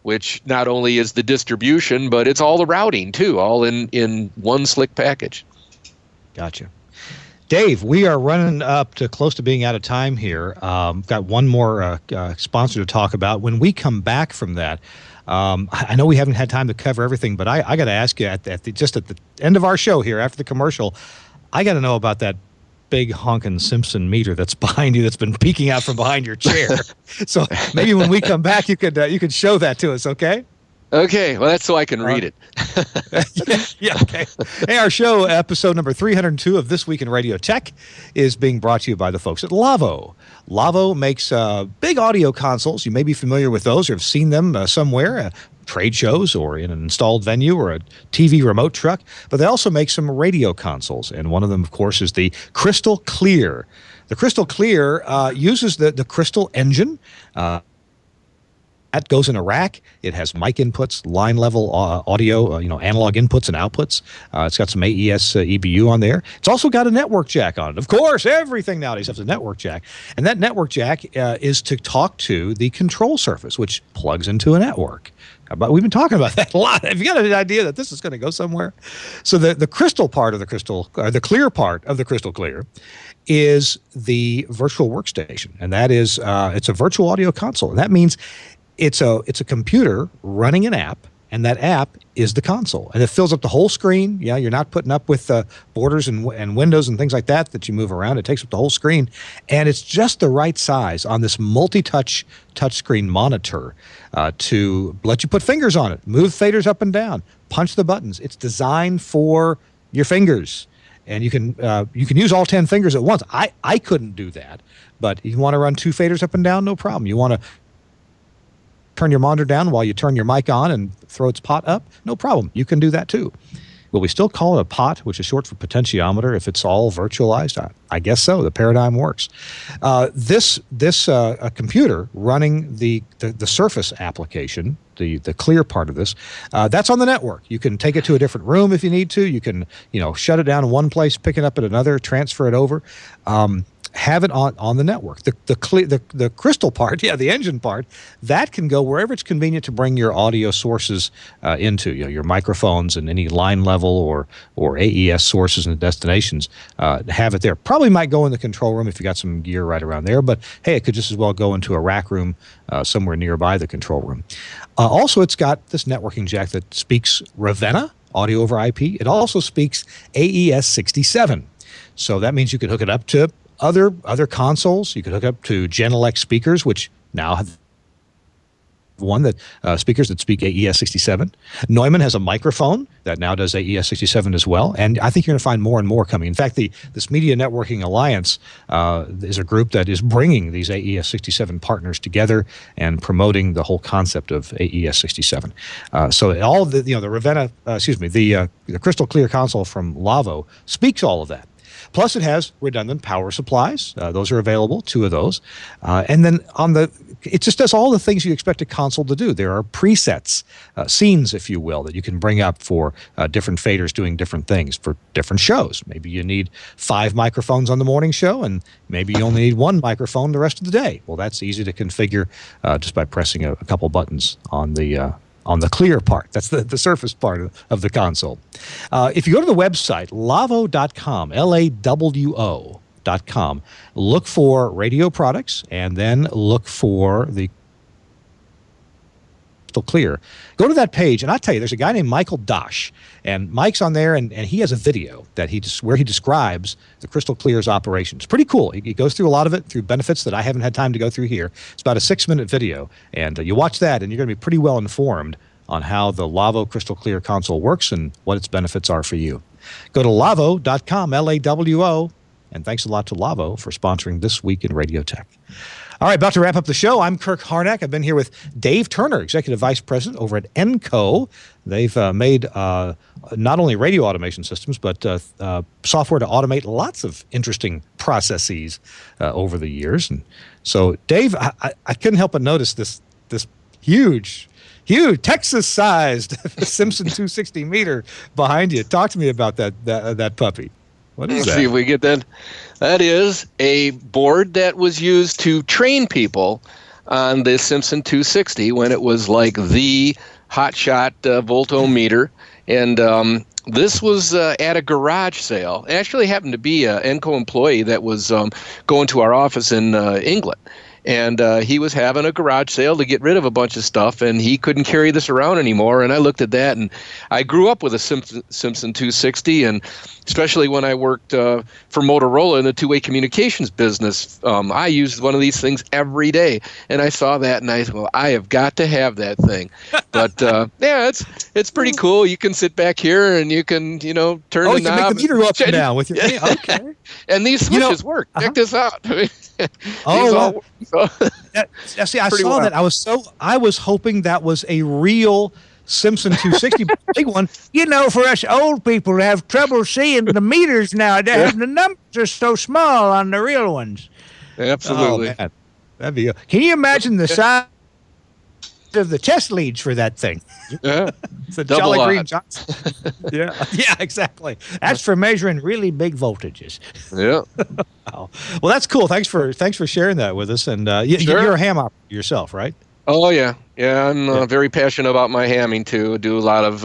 which not only is the distribution, but it's all the routing too, all in one slick package. Gotcha. Dave, we are running up to close to being out of time here. Got one more sponsor to talk about. When we come back from that, I know we haven't had time to cover everything, but I got to ask you just at the end of our show here after the commercial, I got to know about that big honkin' Simpson meter that's behind you, that's been peeking out from behind your chair. So maybe when we come back, you could show that to us, okay? Okay, well, that's so I can read it. Yeah, okay. Hey, our show, episode number 302 of This Week in Radio Tech, is being brought to you by the folks at Lavo. Lavo makes big audio consoles. You may be familiar with those or have seen them somewhere, trade shows or in an installed venue or a TV remote truck. But they also make some radio consoles, and one of them, of course, is the Crystal Clear. The Crystal Clear uses the Crystal engine. That goes in a rack. It has mic inputs, line level audio, analog inputs and outputs. It's got some AES EBU on there. It's also got a network jack on it. Of course, everything nowadays has a network jack. And that network jack is to talk to the control surface, which plugs into a network. But we've been talking about that a lot. Have you got an idea that this is going to go somewhere? So the crystal part of the crystal, or the clear part of the Crystal Clear, is the virtual workstation, and that is it's a virtual audio console. And that means it's a computer running an app, and that app is the console, and it fills up the whole screen. Yeah, you're not putting up with borders and windows and things like that you move around. It takes up the whole screen, and it's just the right size on this multi-touch touchscreen monitor to let you put fingers on it, move faders up and down, punch the buttons. It's designed for your fingers, and you can use all 10 fingers at once. I couldn't do that, but you want to run 2 faders up and down, no problem. You want to turn your monitor down while you turn your mic on and throw its pot up, no problem. You can do that too. Will we still call it a pot, which is short for potentiometer, if it's all virtualized? I guess so. The paradigm works. This computer running the Surface application, the clear part of this, that's on the network. You can take it to a different room if you need to. You can shut it down in one place, pick it up at another, transfer it over. Have it on the network. The crystal part, the engine part, that can go wherever it's convenient to bring your audio sources into, your microphones and any line level or AES sources and destinations. Have it there. Probably might go in the control room if you got some gear right around there, but hey, it could just as well go into a rack room somewhere nearby the control room. Also, it's got this networking jack that speaks Ravenna, audio over IP. It also speaks AES 67. So that means you could hook it up to other consoles. You could hook up to Genelec speakers, which now have one that speakers that speak AES 67. Neumann has a microphone that now does AES 67 as well, and I think you're going to find more and more coming. In fact, this Media Networking Alliance is a group that is bringing these AES 67 partners together and promoting the whole concept of AES 67. So all the Ravenna, the Crystal Clear console from Lavo speaks all of that. Plus, it has redundant power supplies. Those are available, 2 of those. And then it just does all the things you expect a console to do. There are presets, scenes, if you will, that you can bring up for different faders doing different things for different shows. Maybe you need 5 microphones on the morning show, and maybe you only need 1 microphone the rest of the day. Well, that's easy to configure just by pressing a couple buttons on the clear part. That's the surface part of the console. If you go to the website, lavo.com, LAWO.com, look for radio products, and then look for the Crystal Clear. Go to that page, and I'll tell you, there's a guy named Michael Dosh, and Mike's on there, and he has a video that where he describes the Crystal Clear's operations. Pretty cool. He goes through a lot of it through benefits that I haven't had time to go through here. It's about a 6-minute video, and you watch that, and you're going to be pretty well informed on how the Lavo Crystal Clear console works and what its benefits are for you. Go to lavo.com, LAWO, And thanks a lot to Lavo for sponsoring This Week in Radio Tech. All right, about to wrap up the show. I'm Kirk Harnack. I've been here with Dave Turner, Executive Vice President over at ENCO. They've made not only radio automation systems, but software to automate lots of interesting processes over the years. And so, Dave, I couldn't help but notice this huge Texas-sized Simpson 260 meter behind you. Talk to me about that puppy. What is that? Let's see if we get that. That is a board that was used to train people on the Simpson 260 when it was like the hotshot voltometer. And this was at a garage sale. It actually happened to be an ENCO employee that was going to our office in England. And he was having a garage sale to get rid of a bunch of stuff, and he couldn't carry this around anymore. And I looked at that, and I grew up with a Simpson 260, and especially when I worked for Motorola in the two-way communications business, I used one of these things every day. And I saw that, and I said, well, I have got to have that thing. But yeah, it's pretty cool. You can sit back here, and you can turn the knob. Oh, you can make the meter up and down with your okay. And these switches work. Check this out. See, I saw that. I was hoping that was a real Simpson 260 big one. For us old people who have trouble seeing the meters nowadays, the numbers are so small on the real ones. Absolutely. Oh, man. That'd be. Can you imagine the size of the test leads for that thing? Yeah. It's a Jolly Green Johnson. Yeah, exactly. That's for measuring really big voltages. Yeah. Wow. Well, that's cool. Thanks for sharing that with us. And you're a ham operator yourself, right? Oh yeah, I'm very passionate about my hamming too. I do a lot of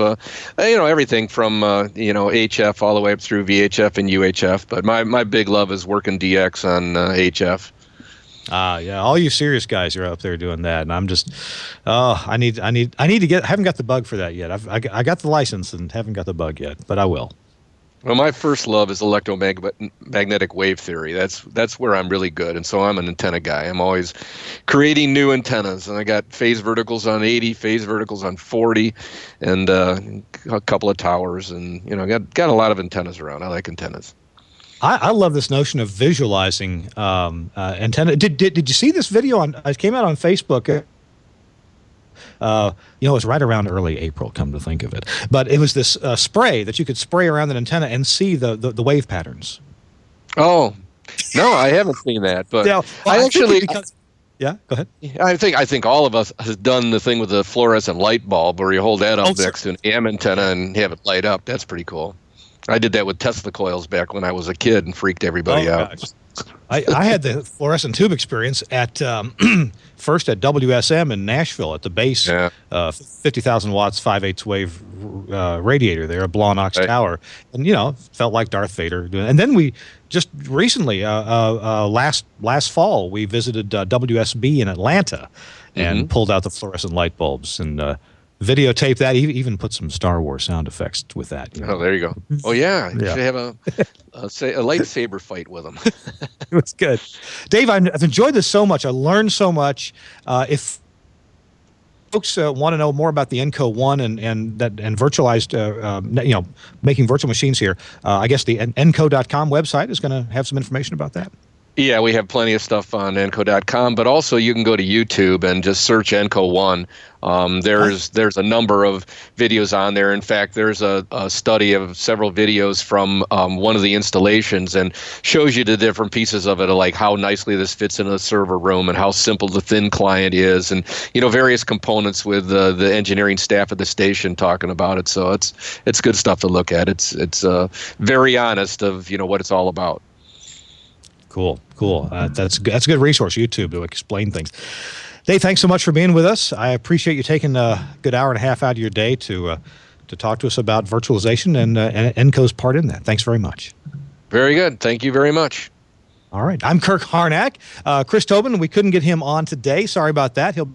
everything from HF all the way up through VHF and UHF. But my big love is working DX on HF. Yeah, all you serious guys are up there doing that, and I'm just, I need to get. I haven't got the bug for that yet. I got the license and haven't got the bug yet, but I will. Well, my first love is electromagnetic wave theory. That's where I'm really good, and so I'm an antenna guy. I'm always creating new antennas, and I got phase verticals on 80, phase verticals on 40, and a couple of towers, and got a lot of antennas around. I like antennas. I love this notion of visualizing antenna. Did you see this video it came out on Facebook? It was right around early April, come to think of it. But it was this spray that you could spray around an antenna and see the wave patterns. Oh, no, I haven't seen that. But yeah, go ahead. I think all of us has done the thing with the fluorescent light bulb where you hold that up next to an AM antenna and have it light up. That's pretty cool. I did that with Tesla coils back when I was a kid and freaked everybody out. Gosh. I had the fluorescent tube experience at first at WSM in Nashville at the base, 50,000 watts, 5/8 wave radiator there, a Blawnox tower, and felt like Darth Vader doing. And then we just recently, last fall, we visited WSB in Atlanta and pulled out the fluorescent light bulbs and videotape that, even put some Star Wars sound effects with that. Oh, there you go. Oh, yeah. You should have a lightsaber fight with them. It was good. Dave, I've enjoyed this so much. I learned so much. If folks want to know more about the ENCO 1 and virtualized, making virtual machines here, I guess the ENCO.com website is going to have some information about that. Yeah, we have plenty of stuff on ENCO.com, but also you can go to YouTube and just search ENCO 1. There's a number of videos on there. In fact, there's a study of several videos from one of the installations and shows you the different pieces of it, like how nicely this fits in a server room and how simple the thin client is, and various components with the engineering staff at the station talking about it. So it's good stuff to look at. It's very honest of what it's all about. Cool. That's a good resource, YouTube, to explain things. Dave, thanks so much for being with us. I appreciate you taking a good hour and a half out of your day to talk to us about virtualization and ENCO's part in that. Thanks very much. Very good. Thank you very much. All right. I'm Kirk Harnack. Chris Tobin, we couldn't get him on today. Sorry about that. He'll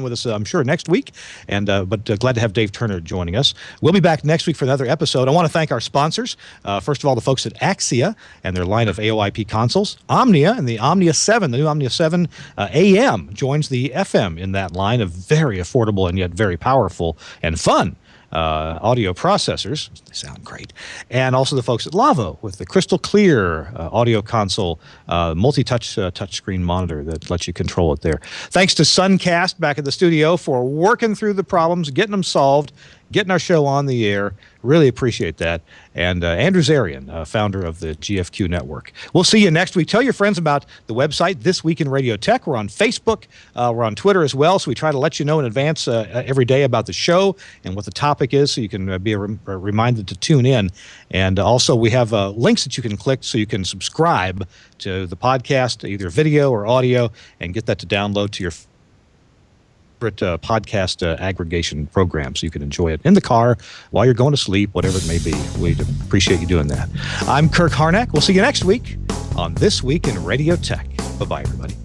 with us, I'm sure, next week. But glad to have Dave Turner joining us. We'll be back next week for another episode. I want to thank our sponsors. First of all, the folks at Axia and their line of AOIP consoles. Omnia and the Omnia 7, the new Omnia 7 AM joins the FM in that line of very affordable and yet very powerful and fun audio processors. They sound great. And also the folks at Lavo with the crystal clear audio console, multi-touch touchscreen monitor that lets you control it there. Thanks to Suncast back at the studio for working through the problems, getting them solved, getting our show on the air. Really appreciate that. And Andrew Zarian, founder of the GFQ Network. We'll see you next week. Tell your friends about the website, This Week in Radio Tech. We're on Facebook. We're on Twitter as well, so we try to let you know in advance every day about the show and what the topic is, so you can be reminded to tune in. And also we have links that you can click so you can subscribe to the podcast, either video or audio, and get that to download to your podcast aggregation program so you can enjoy it in the car while you're going to sleep, whatever it may be. We'd appreciate you doing that. I'm Kirk Harnack. We'll see you next week on This Week in Radio Tech. Bye-bye, everybody.